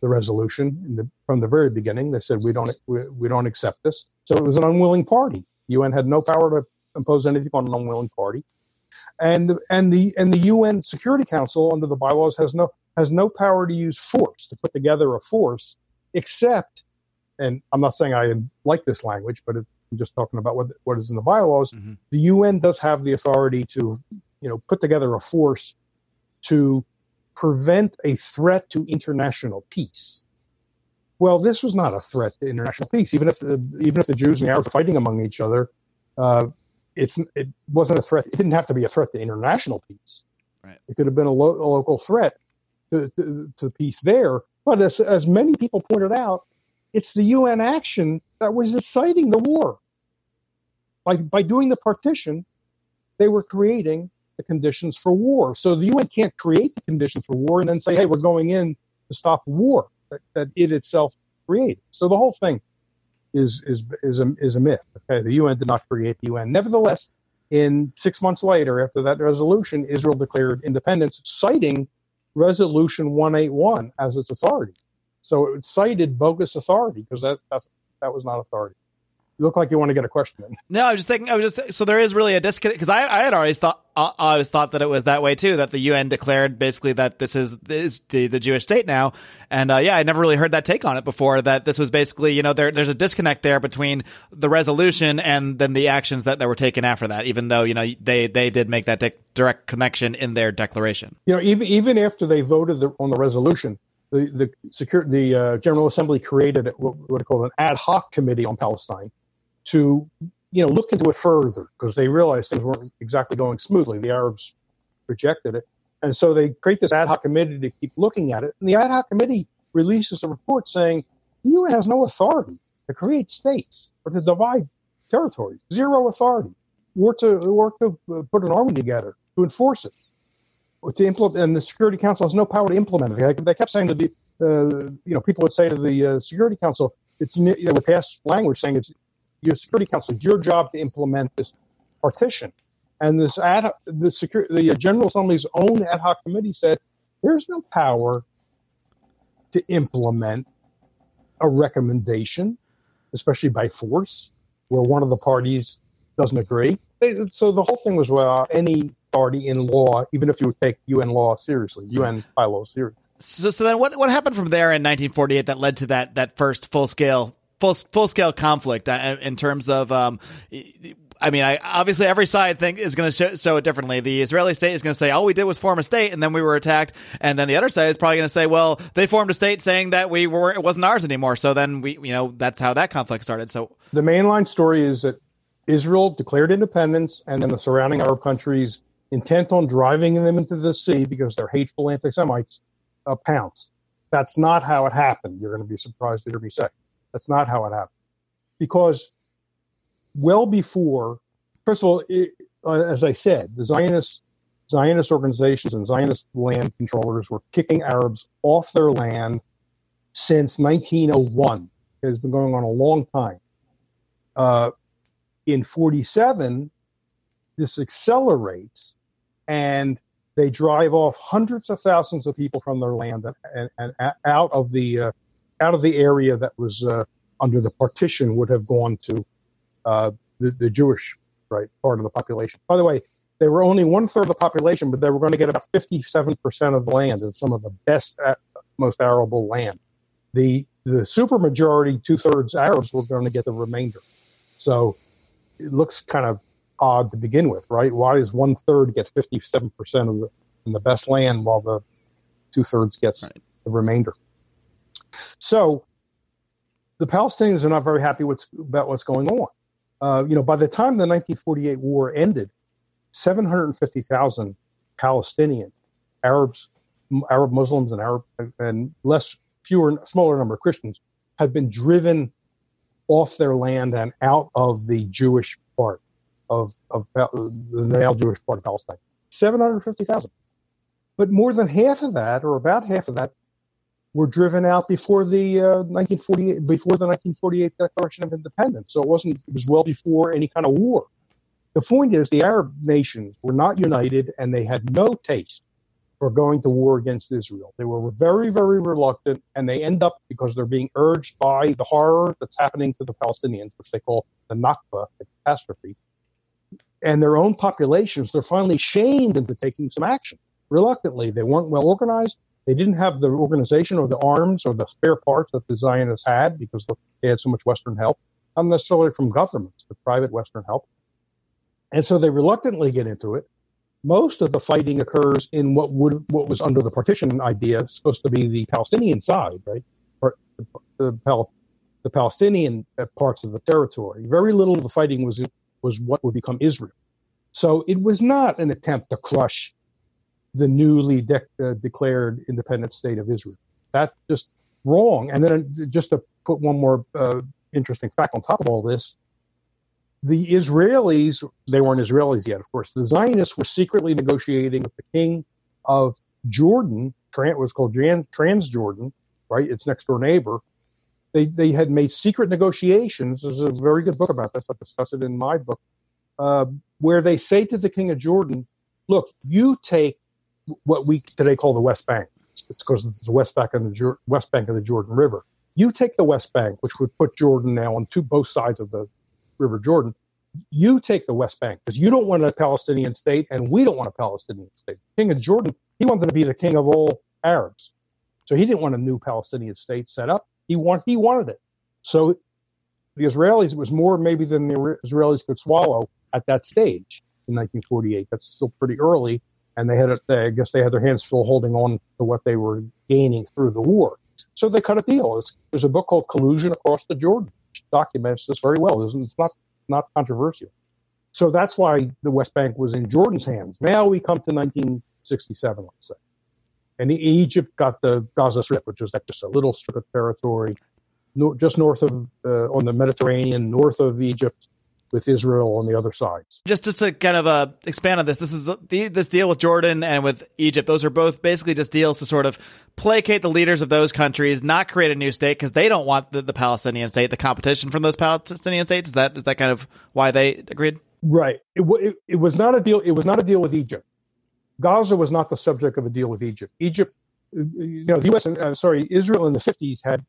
the resolution from the very beginning. They said we don't accept this. So it was an unwilling party. UN had no power to impose anything on an unwilling party, and the UN Security Council under the bylaws has no power to use force, to put together a force, except, and I'm not saying I like this language, but I'm just talking about what is in the bylaws. Mm-hmm. The UN does have the authority to put together a force to prevent a threat to international peace. Well, this was not a threat to international peace. Even if the Jews and the Arabs were fighting among each other, it wasn't a threat. It didn't have to be a threat to international peace. Right. It could have been a local threat to peace there. But as many people pointed out, it's the UN action that was inciting the war. By doing the partition, they were creating the conditions for war. So the UN can't create the conditions for war and then say, hey, we're going in to stop war that it itself created. So the whole thing is a myth. Okay, the UN did not create the UN. Nevertheless, in 6 months later, after that resolution, Israel declared independence, citing Resolution 181 as its authority. So it cited bogus authority because that was not authority. You look like you want to get a question in. No, I was just thinking. So there is really a disconnect, because I had always thought that it was that way too. That the UN declared basically that this is the Jewish state now, and I never really heard that take on it before. That this was basically there's a disconnect there between the resolution and then the actions that were taken after that. Even though they did make that direct connection in their declaration. Even after they voted on the resolution, the General Assembly created what they call an ad hoc committee on Palestine to look into it further, because they realized things weren't exactly going smoothly. The Arabs rejected it. And so they create this ad hoc committee to keep looking at it. And the ad hoc committee releases a report saying the UN has no authority to create states or to divide territories. Zero authority. Or to put an army together to enforce it. Or to implement, and the Security Council has no power to implement it. They kept saying that people would say to the Security Council, would pass language saying it's your Security Council, it's your job to implement this partition. And the General Assembly's own ad hoc committee said there's no power to implement a recommendation, especially by force, where one of the parties doesn't agree. So the whole thing was any authority in law, even if you would take UN law seriously, UN bylaws seriously. So then what happened from there in 1948 that led to that first full scale conflict in terms of I mean, obviously every side is going to show it differently. The Israeli state is going to say, all we did was form a state and then we were attacked. And then the other side is probably going to say, well, they formed a state saying that it wasn't ours anymore. So then that's how that conflict started. So the mainline story is that Israel declared independence, and then the surrounding Arab countries, intent on driving them into the sea because they're hateful anti-Semites, pounced. That's not how it happened. You're going to be surprised to hear me say. That's not how it happened. Because well before, first of all, as I said, the Zionist organizations and Zionist land controllers were kicking Arabs off their land since 1901. It has been going on a long time. In 1947, this accelerates, and they drive off hundreds of thousands of people from their land and out of the area that was under the partition would have gone to the Jewish part of the population. By the way, they were only 1/3 of the population, but they were going to get about 57% of the land and some of the best, most arable land. The supermajority, 2/3 Arabs, were going to get the remainder. So it looks kind of odd to begin with, right? Why does 1/3 get 57% of the best land while the 2/3 gets the remainder? So the Palestinians are not very happy about what's going on. By the time the 1948 war ended, 750,000 Palestinian Arabs, Arab Muslims, and smaller number of Christians had been driven off their land and out of the Jewish part of the now Jewish part of Palestine. 750,000. But more than half of that, or about half of that, were driven out before the 1948 Declaration of Independence. So it was well before any kind of war. The point is, the Arab nations were not united, and they had no taste for going to war against Israel. They were very, very reluctant, and they end up, because they're being urged by the horror that's happening to the Palestinians, which they call the Nakba, the catastrophe, and their own populations, they're finally shamed into taking some action. Reluctantly, they weren't well organized. They didn't have the organization or the arms or the spare parts that the Zionists had because they had so much Western help, not necessarily from governments, but private Western help. And so they reluctantly get into it. Most of the fighting occurs in what was under the partition idea, supposed to be the Palestinian side, right? Or the Palestinian parts of the territory. Very little of the fighting was what would become Israel. So it was not an attempt to crush the newly declared independent state of Israel. That's just wrong. And then just to put one more interesting fact on top of all this, the Israelis, they weren't Israelis yet, of course. The Zionists were secretly negotiating with the king of Jordan, what was called Transjordan, right? Its next door neighbor. They had made secret negotiations. There's a very good book about this. I'll discuss it in my book, where they say to the king of Jordan, look, you take what we today call the West Bank. It's because it's the West Bank of the Jordan River. You take the West Bank, which would put Jordan now on both sides of the River Jordan. You take the West Bank because you don't want a Palestinian state and we don't want a Palestinian state. The king of Jordan, he wanted to be the king of all Arabs. So he didn't want a new Palestinian state set up. He wanted it. So the Israelis, it was more maybe than the Israelis could swallow at that stage in 1948. That's still pretty early. And I guess they had their hands full holding on to what they were gaining through the war. So they cut a deal. There's a book called Collusion Across the Jordan, which documents this very well. It's not controversial. So that's why the West Bank was in Jordan's hands. Now we come to 1967, let's say. And Egypt got the Gaza Strip, which was just a little strip of territory just north of, on the Mediterranean, north of Egypt, with Israel on the other sides. Just to kind of expand on this, this deal with Jordan and with Egypt, those are both basically just deals to sort of placate the leaders of those countries, not create a new state because they don't want the Palestinian state, the competition from those Palestinian states. Is that kind of why they agreed? Right. It was not a deal. It was not a deal with Egypt. Gaza was not the subject of a deal with Egypt. The U.S. Israel in the 50s had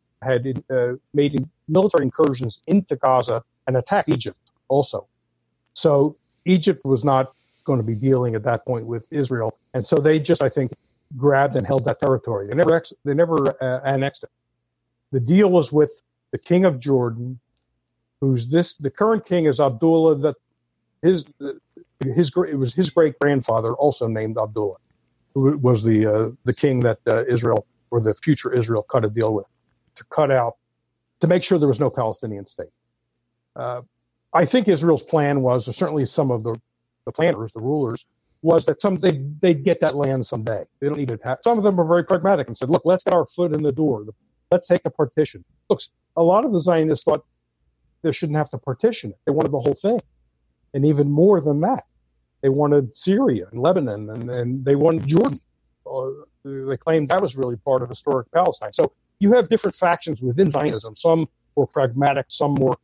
made military incursions into Gaza and attacked Egypt also. So Egypt was not going to be dealing at that point with Israel. And so they just, I think, grabbed and held that territory. They never annexed it. The deal was with the king of Jordan, the current king is Abdullah it was his great grandfather, also named Abdullah, who was the king that Israel, or the future Israel, cut a deal with to make sure there was no Palestinian state. I think Israel's plan was, or certainly some of the planners, the rulers, was that they'd get that land someday. They don't need to. Some of them were very pragmatic and said, "Look, let's get our foot in the door. Let's take a partition." Look, a lot of the Zionists thought they shouldn't have to partition it. They wanted the whole thing, and even more than that, they wanted Syria and Lebanon, and they wanted Jordan. They claimed that was really part of historic Palestine. So you have different factions within Zionism. Some were pragmatic, some more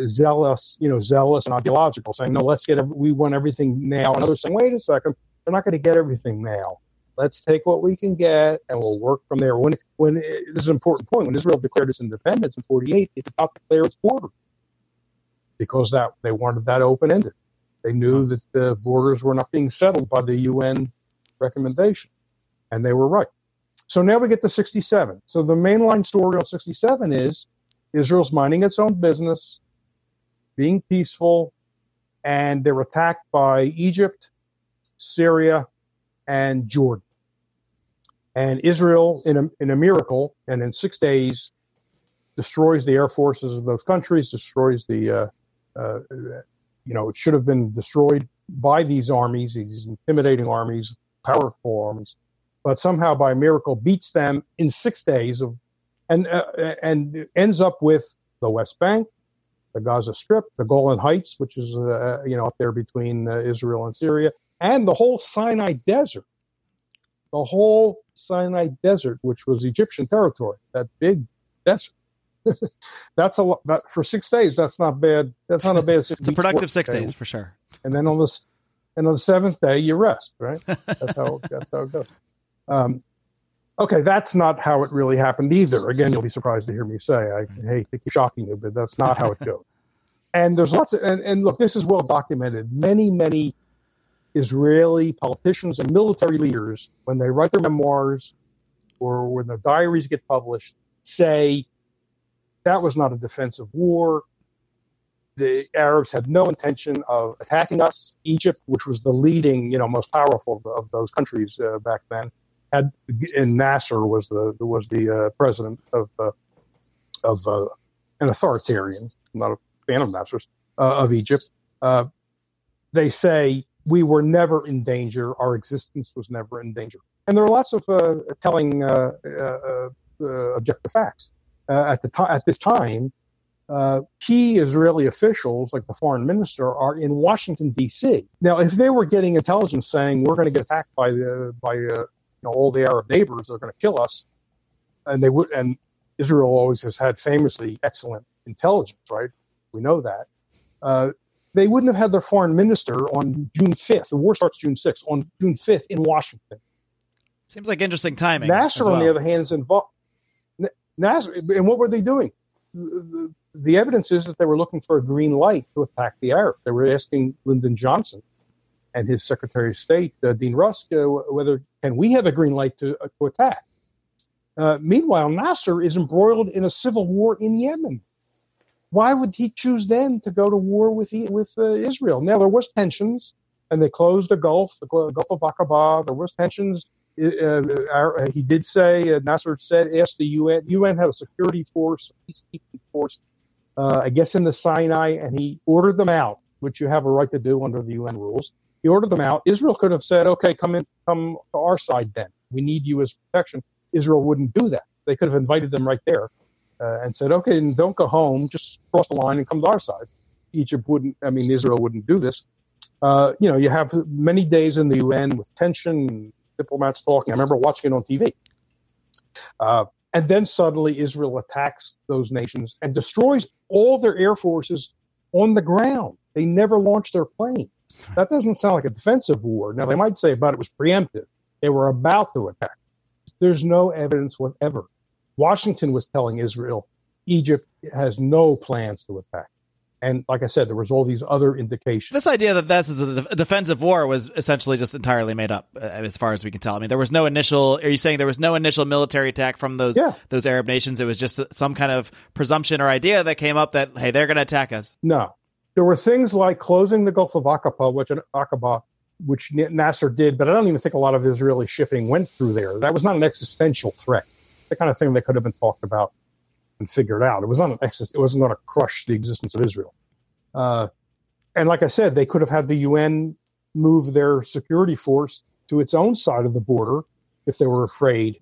zealous and ideological, saying, "No, we want everything now." And others saying, "Wait a second, we're not going to get everything now. Let's take what we can get, and we'll work from there." When this is an important point, when Israel declared its independence in 1948, it did not declare its border because they wanted that open-ended. They knew that the borders were not being settled by the UN recommendation, and they were right. So now we get to 1967. So the mainline story on 1967 is Israel's minding its own business, being peaceful, and they're attacked by Egypt, Syria, and Jordan. And Israel, in a miracle, and in 6 days, destroys the air forces of those countries, destroys it should have been destroyed by these armies, these intimidating armies, powerful armies, but somehow by miracle beats them in 6 days and ends up with the West Bank, the Gaza Strip, the Golan Heights, which is up there between Israel and Syria, and the whole Sinai Desert. The whole Sinai Desert, which was Egyptian territory, that big desert. That's a lot. For 6 days, that's not bad. That's not a bad 6 It's a productive 6 days for sure. And then on the seventh day, you rest. Right? That's how it goes. Okay, that's not how it really happened either. Again, you'll be surprised to hear me say. I hate to keep shocking you, but that's not how it goes. And there's lots of, and look, this is well documented. Many Israeli politicians and military leaders, when they write their memoirs or when their diaries get published, say that was not a defensive war. The Arabs had no intention of attacking us. Egypt, which was the leading, most powerful of those countries back then, and Nasser was the president of an authoritarian. I'm not a fan of Nasser's of Egypt. They say we were never in danger. Our existence was never in danger. And there are lots of telling objective facts. At this time, key Israeli officials, like the foreign minister, are in Washington D.C. Now, if they were getting intelligence saying we're going to get attacked by all the Arab neighbors, are going to kill us, and Israel always has had famously excellent intelligence, right? We know that. They wouldn't have had their foreign minister on June 5th. The war starts June 6th. On June 5th in Washington. Seems like interesting timing. Nasser, on the other hand, is involved. Nasser, and what were they doing? The evidence is that they were looking for a green light to attack the Arabs. They were asking Lyndon Johnson and his Secretary of State, Dean Rusk, whether can we have a green light to attack. Meanwhile, Nasser is embroiled in a civil war in Yemen. Why would he choose then to go to war with Israel? Now, there was tensions, and they closed the Gulf of Aqaba. There was tensions. He did say, Nasser asked the UN. UN had a security force, a peacekeeping force, I guess in the Sinai, and he ordered them out, which you have a right to do under the UN rules. He ordered them out. Israel could have said, okay, come to our side then. We need you as protection. Israel wouldn't do that. They could have invited them right there and said, okay, don't go home, just cross the line and come to our side. Israel wouldn't do this. You have many days in the UN with tension, diplomats talking. I remember watching it on TV. And then suddenly Israel attacks those nations and destroys all their air forces on the ground. They never launched their planes. That doesn't sound like a defensive war. Now, they might say about it was preemptive. They were about to attack. There's no evidence whatever. Washington was telling Israel, Egypt has no plans to attack. And like I said, there was all these other indications. This idea that this is a defensive war was essentially just entirely made up, as far as we can tell. I mean, there was no initial. Are you saying there was no initial military attack from those Arab nations? It was just some kind of presumption or idea that came up that, hey, they're going to attack us. No. There were things like closing the Gulf of Aqaba, which Nasser did, but I don't even think a lot of Israeli shipping went through there. That was not an existential threat. The kind of thing that could have been talked about and figured out. It wasn't going to crush the existence of Israel. And like I said, they could have had the UN move their security force to its own side of the border if they were afraid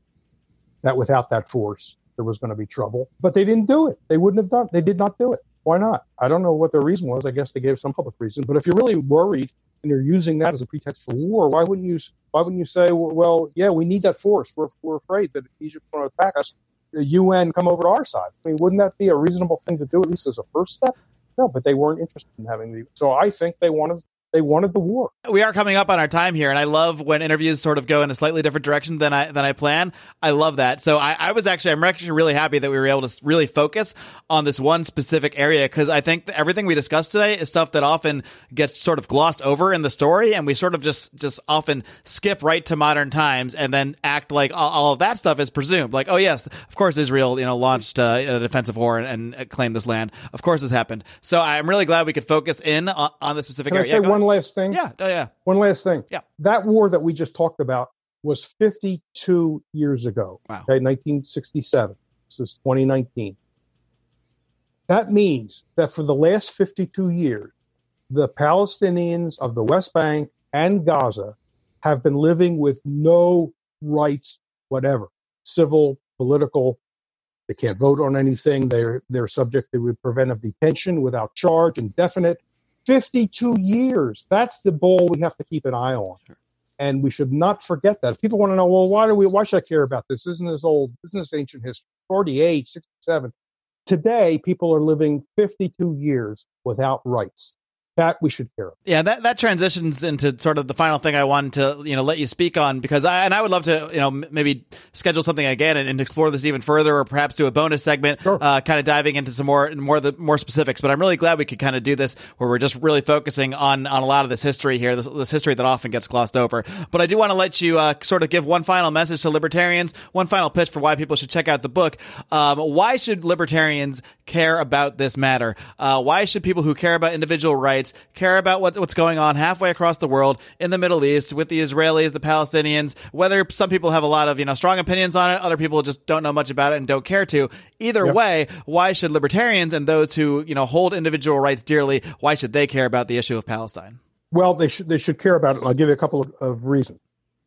that without that force there was going to be trouble. But they didn't do it. They did not do it. Why not? I don't know what their reason was. I guess they gave some public reason. But if you're really worried and you're using that as a pretext for war, why wouldn't you say, well, yeah, we need that force. We're afraid that Egypt's going to attack us. The UN come over to our side. I mean, wouldn't that be a reasonable thing to do, at least as a first step? No, but they weren't interested in having the. So I think they wanted the war. We are coming up on our time here, and I love when interviews sort of go in a slightly different direction than I plan. I love that. So I'm actually really happy that we were able to really focus on this one specific area, because I think everything we discussed today is stuff that often gets sort of glossed over in the story, and we sort of just often skip right to modern times and then act like all of that stuff is presumed. Like, oh yes, of course Israel, launched a defensive war and claimed this land. Of course this happened. So I'm really glad we could focus in on the specific area. Can I say one last thing? Yeah. Oh, yeah. One last thing. Yeah. That war that we just talked about was 52 years ago. Wow. Okay, 1967. This is 2019. That means that for the last 52 years, the Palestinians of the West Bank and Gaza have been living with no rights whatever. Civil, political. They can't vote on anything. They're subject to preventive detention without charge, indefinite. 52 years. That's the ball we have to keep an eye on. Sure. And we should not forget that. If people want to know, well, why should I care about this? Isn't this ancient history? 48, 67. Today, people are living 52 years without rights. That we should care about. Yeah, that transitions into sort of the final thing I wanted to, let you speak on, because I would love to, maybe schedule something again and explore this even further, or perhaps do a bonus segment, sure. Kind of diving into some more specifics. But I'm really glad we could kind of do this where we're just really focusing on a lot of this history here, this history that often gets glossed over. But I do want to let you sort of give one final message to libertarians, one final pitch for why people should check out the book. Why should libertarians care about this matter? Why should people who care about individual rights care about what's going on halfway across the world in the Middle East with the Israelis, the Palestinians, whether some people have a lot of, strong opinions on it, other people just don't know much about it and don't care to. Either way, why should libertarians and those who, hold individual rights dearly, why should they care about the issue of Palestine? Well, they should care about it. I'll give you a couple of reasons.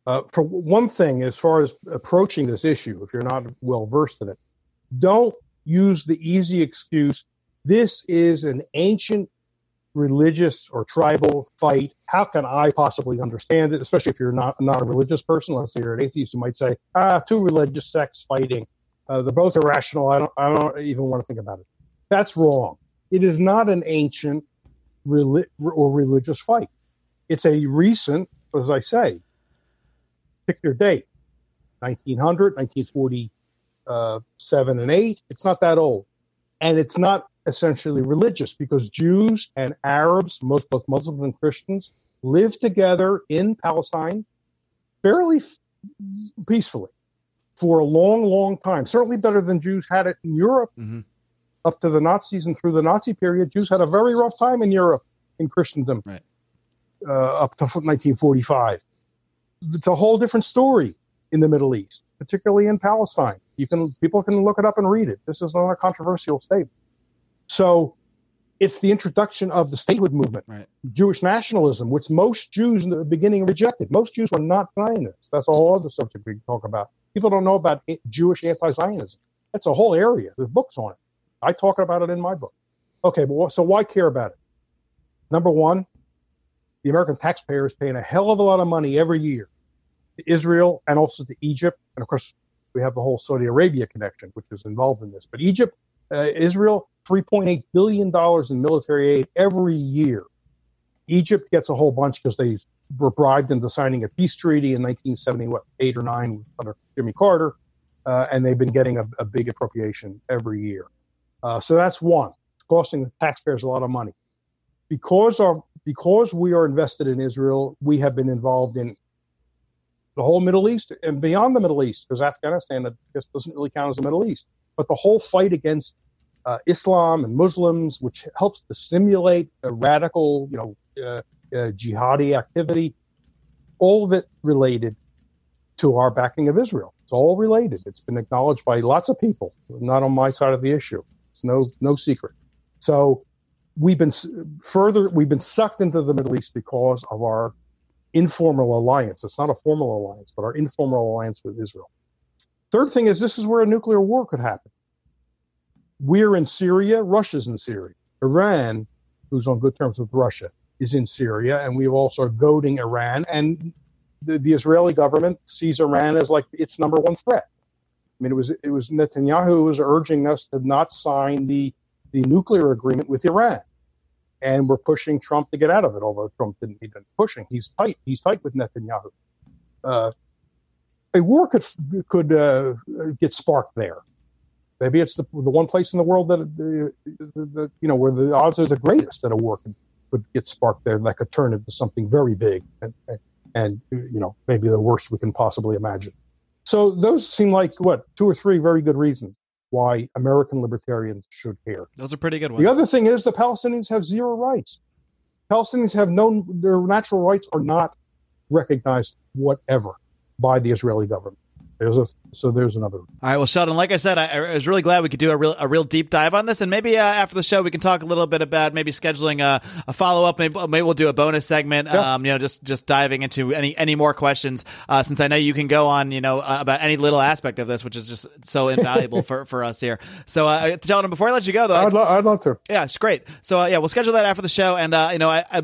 For one thing, as far as approaching this issue, if you're not well versed in it, don't use the easy excuse, this is an ancient religious or tribal fight. How can I possibly understand it? Especially if you're not a religious person. Let's say you're an atheist, you might say, two religious sects fighting. They're both irrational. I don't even want to think about it. That's wrong. It is not an ancient or religious fight. It's a recent, as I say, pick your date, 1900, 1947 and 8. It's not that old. And it's not essentially religious, because Jews and Arabs, both Muslims and Christians, live together in Palestine fairly peacefully for a long, long time. Certainly better than Jews had it in Europe up to the Nazis and through the Nazi period. Jews had a very rough time in Europe in Christendom up to 1945. It's a whole different story in the Middle East, particularly in Palestine. People can look it up and read it. This is not a controversial statement. So it's the introduction of the statehood movement, Jewish nationalism, which most Jews in the beginning rejected. Most Jews were not Zionists. That's a whole other subject we can talk about. People don't know about Jewish anti-Zionism. That's a whole area. There's books on it. I talk about it in my book. Okay, but so why care about it? Number one, the American taxpayer is paying a hell of a lot of money every year to Israel and also to Egypt. And of course, we have the whole Saudi Arabia connection, which is involved in this. But Egypt, Israel, $3.8 billion in military aid every year. Egypt gets a whole bunch because they were bribed into signing a peace treaty in 1978 or 9 under Jimmy Carter, and they've been getting a big appropriation every year. So that's one. It's costing the taxpayers a lot of money. Because we are invested in Israel, we have been involved in the whole Middle East and beyond the Middle East, because Afghanistan just doesn't really count as the Middle East. But the whole fight against Islam and Muslims, which helps to stimulate a radical, jihadi activity. All of it related to our backing of Israel. It's all related. It's been acknowledged by lots of people, not on my side of the issue. It's no secret. So we've been sucked into the Middle East because of our informal alliance. It's not a formal alliance, but our informal alliance with Israel. Third thing is, this is where a nuclear war could happen. We're in Syria. Russia's in Syria. Iran, who's on good terms with Russia, is in Syria, and we also are goading Iran. And the Israeli government sees Iran as like its number one threat. I mean, it was Netanyahu who was urging us to not sign the nuclear agreement with Iran, and we're pushing Trump to get out of it. Although Trump didn't even pushing, he's tight with Netanyahu. A war could get sparked there. Maybe it's the one place in the world that where the odds are the greatest that a war could get sparked there, that could turn into something very big and maybe the worst we can possibly imagine. So those seem like 2 or 3 very good reasons why American libertarians should care. Those are pretty good ones. The other thing is the Palestinians have zero rights. Palestinians have their natural rights are not recognized whatever by the Israeli government. There's another. All right. Well, Sheldon, like I said, I was really glad we could do a real deep dive on this, and maybe after the show we can talk a little bit about maybe scheduling a follow up. Maybe we'll do a bonus segment. Yeah. Just diving into any more questions. Since I know you can go on, about any little aspect of this, which is just so invaluable for us here. So, Sheldon, before I let you go, though, I'd love to. Yeah, it's great. So, we'll schedule that after the show. And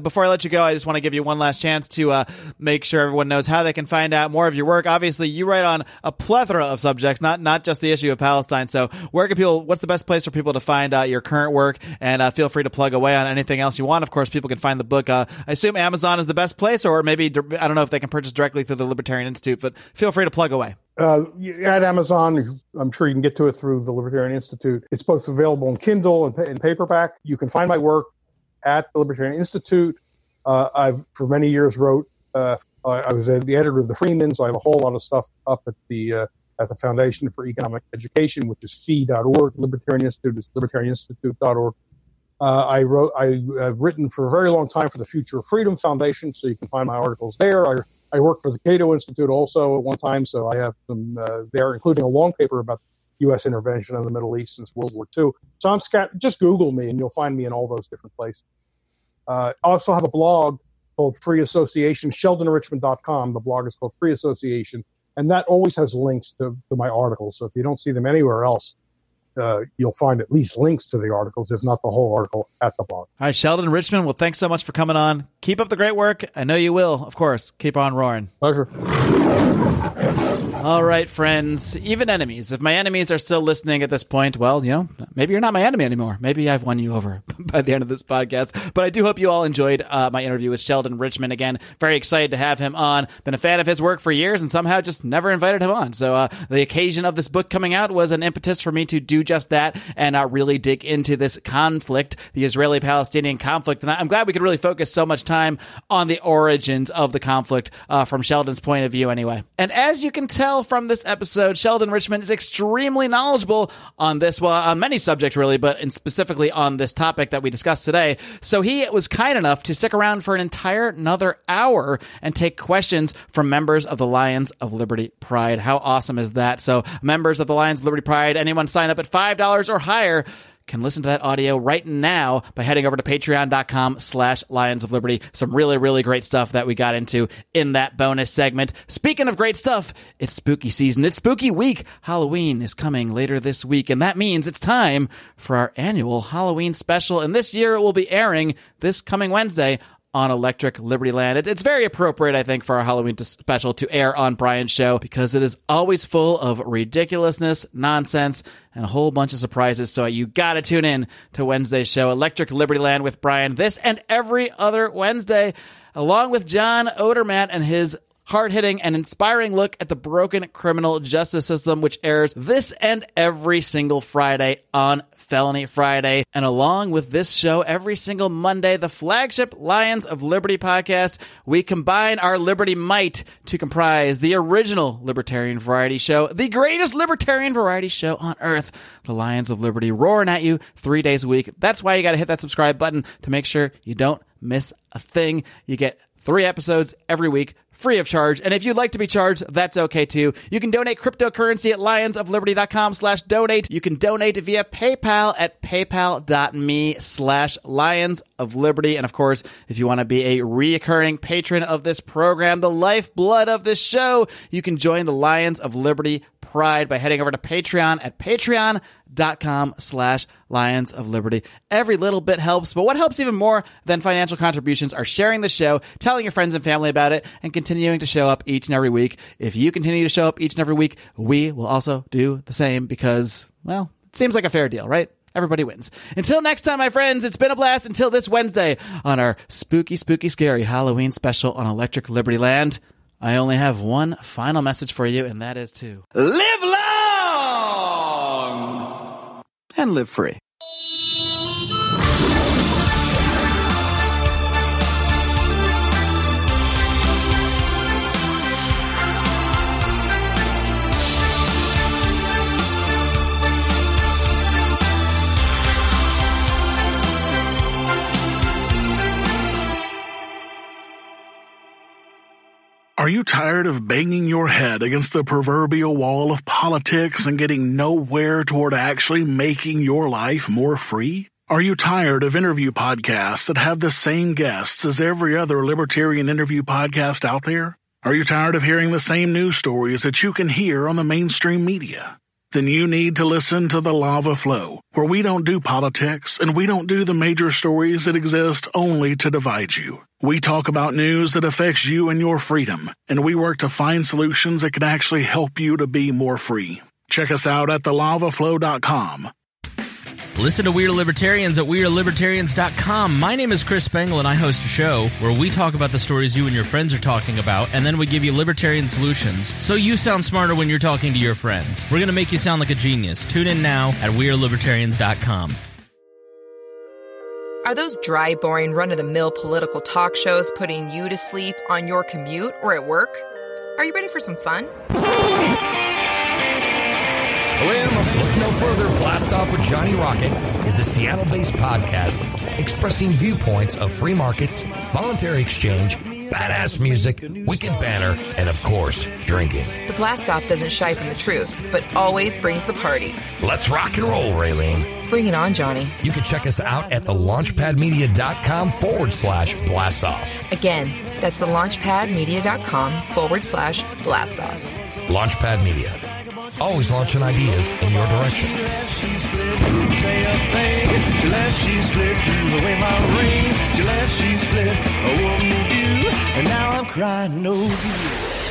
before I let you go, I just want to give you one last chance to make sure everyone knows how they can find out more of your work. Obviously, you write on a plethora of subjects, not just the issue of Palestine. So what's the best place for people to find your current work? And feel free to plug away on anything else you want. Of course, people can find the book. I assume Amazon is the best place, or maybe, I don't know if they can purchase directly through the Libertarian Institute, but feel free to plug away. At Amazon, I'm sure you can get to it through the Libertarian Institute. It's both available in Kindle and paperback. You can find my work at the Libertarian Institute. I've for many years wrote. I was the editor of the Freeman, so I have a whole lot of stuff up at the Foundation for Economic Education, which is fee.org. Libertarian Institute is libertarianinstitute.org. I've written for a very long time for the Future of Freedom Foundation, so you can find my articles there. I worked for the Cato Institute also at one time, so I have some there, including a long paper about U.S. intervention in the Middle East since World War II. So I'm scattered. Just Google me, and you'll find me in all those different places. I also have a blog called Free Association, sheldonrichman.com. The blog is called Free Association, and that always has links to my articles. So if you don't see them anywhere else, you'll find at least links to the articles, if not the whole article, at the blog. All right, Sheldon Richman, well, thanks so much for coming on. Keep up the great work. I know you will, of course. Keep on roaring. Pleasure. All right, friends, even enemies. If my enemies are still listening at this point, well, maybe you're not my enemy anymore. Maybe I've won you over by the end of this podcast. But I do hope you all enjoyed my interview with Sheldon Richman. Again, very excited to have him on. Been a fan of his work for years and somehow just never invited him on. So the occasion of this book coming out was an impetus for me to do just that and really dig into this conflict, the Israeli-Palestinian conflict. And I'm glad we could really focus so much time on the origins of the conflict from Sheldon's point of view anyway. And as you can tell from this episode, Sheldon Richman is extremely knowledgeable on this, on many subjects really, but specifically on this topic that we discussed today. So he was kind enough to stick around for an entire another hour and take questions from members of the Lions of Liberty Pride. How awesome is that? So members of the Lions of Liberty Pride, anyone sign up at $5 or higher, can listen to that audio right now by heading over to patreon.com/Lions of Liberty. Some really, really great stuff that we got into in that bonus segment. Speaking of great stuff, it's spooky season. It's spooky week. Halloween is coming later this week, and that means it's time for our annual Halloween special. And this year it will be airing this coming Wednesday on Electric Liberty Land. It's very appropriate, I think, for our Halloween special to air on Brian's show because it is always full of ridiculousness, nonsense, and a whole bunch of surprises. So you got to tune in to Wednesday's show, Electric Liberty Land with Brian, this and every other Wednesday, along with John Odermatt and his hard-hitting and inspiring look at the broken criminal justice system, which airs this and every single Friday on Felony Friday. And along with this show every single Monday, the flagship Lions of Liberty podcast, we combine our Liberty might to comprise the original Libertarian variety show, the greatest Libertarian variety show on earth, the Lions of Liberty, roaring at you 3 days a week. That's why you got to hit that subscribe button to make sure you don't miss a thing. You get 3 episodes every week, free of charge. And if you'd like to be charged, that's okay too. You can donate cryptocurrency at lionsofliberty.com/donate. You can donate via PayPal at paypal.me/lionsofliberty. And of course, if you want to be a reoccurring patron of this program, the lifeblood of this show, you can join the Lions of Liberty Pride by heading over to Patreon at patreon.com/Lions of Liberty. Every little bit helps, but what helps even more than financial contributions are sharing the show, telling your friends and family about it, and continuing to show up each and every week. If you continue to show up each and every week, we will also do the same because, well, it seems like a fair deal, right? Everybody wins. Until next time, my friends, it's been a blast until this Wednesday on our spooky, spooky, scary Halloween special on Electric Liberty Land. I only have one final message for you, and that is to live long and live free. Are you tired of banging your head against the proverbial wall of politics and getting nowhere toward actually making your life more free? Are you tired of interview podcasts that have the same guests as every other libertarian interview podcast out there? Are you tired of hearing the same news stories that you can hear on the mainstream media? Then you need to listen to The Lava Flow, where we don't do politics and we don't do the major stories that exist only to divide you. We talk about news that affects you and your freedom, and we work to find solutions that can actually help you to be more free. Check us out at thelavaflow.com. Listen to Weird Libertarians at weirdlibertarians.com. My name is Chris Spangle, and I host a show where we talk about the stories you and your friends are talking about, and then we give you libertarian solutions so you sound smarter when you're talking to your friends. We're going to make you sound like a genius. Tune in now at weirdlibertarians.com. Are those dry, boring, run-of-the-mill political talk shows putting you to sleep on your commute or at work? Are you ready for some fun? Look no further. Blast Off with Johnny Rocket is a Seattle-based podcast expressing viewpoints of free markets, voluntary exchange, badass music, wicked banner, and of course, drinking. The Blast Off doesn't shy from the truth, but always brings the party. Let's rock and roll, Raylene. Bring it on, Johnny. You can check us out at thelaunchpadmedia.com/blastoff. Again, that's thelaunchpadmedia.com/blastoff. Launchpad Media. Always launching ideas in your direction. And now I'm crying over you.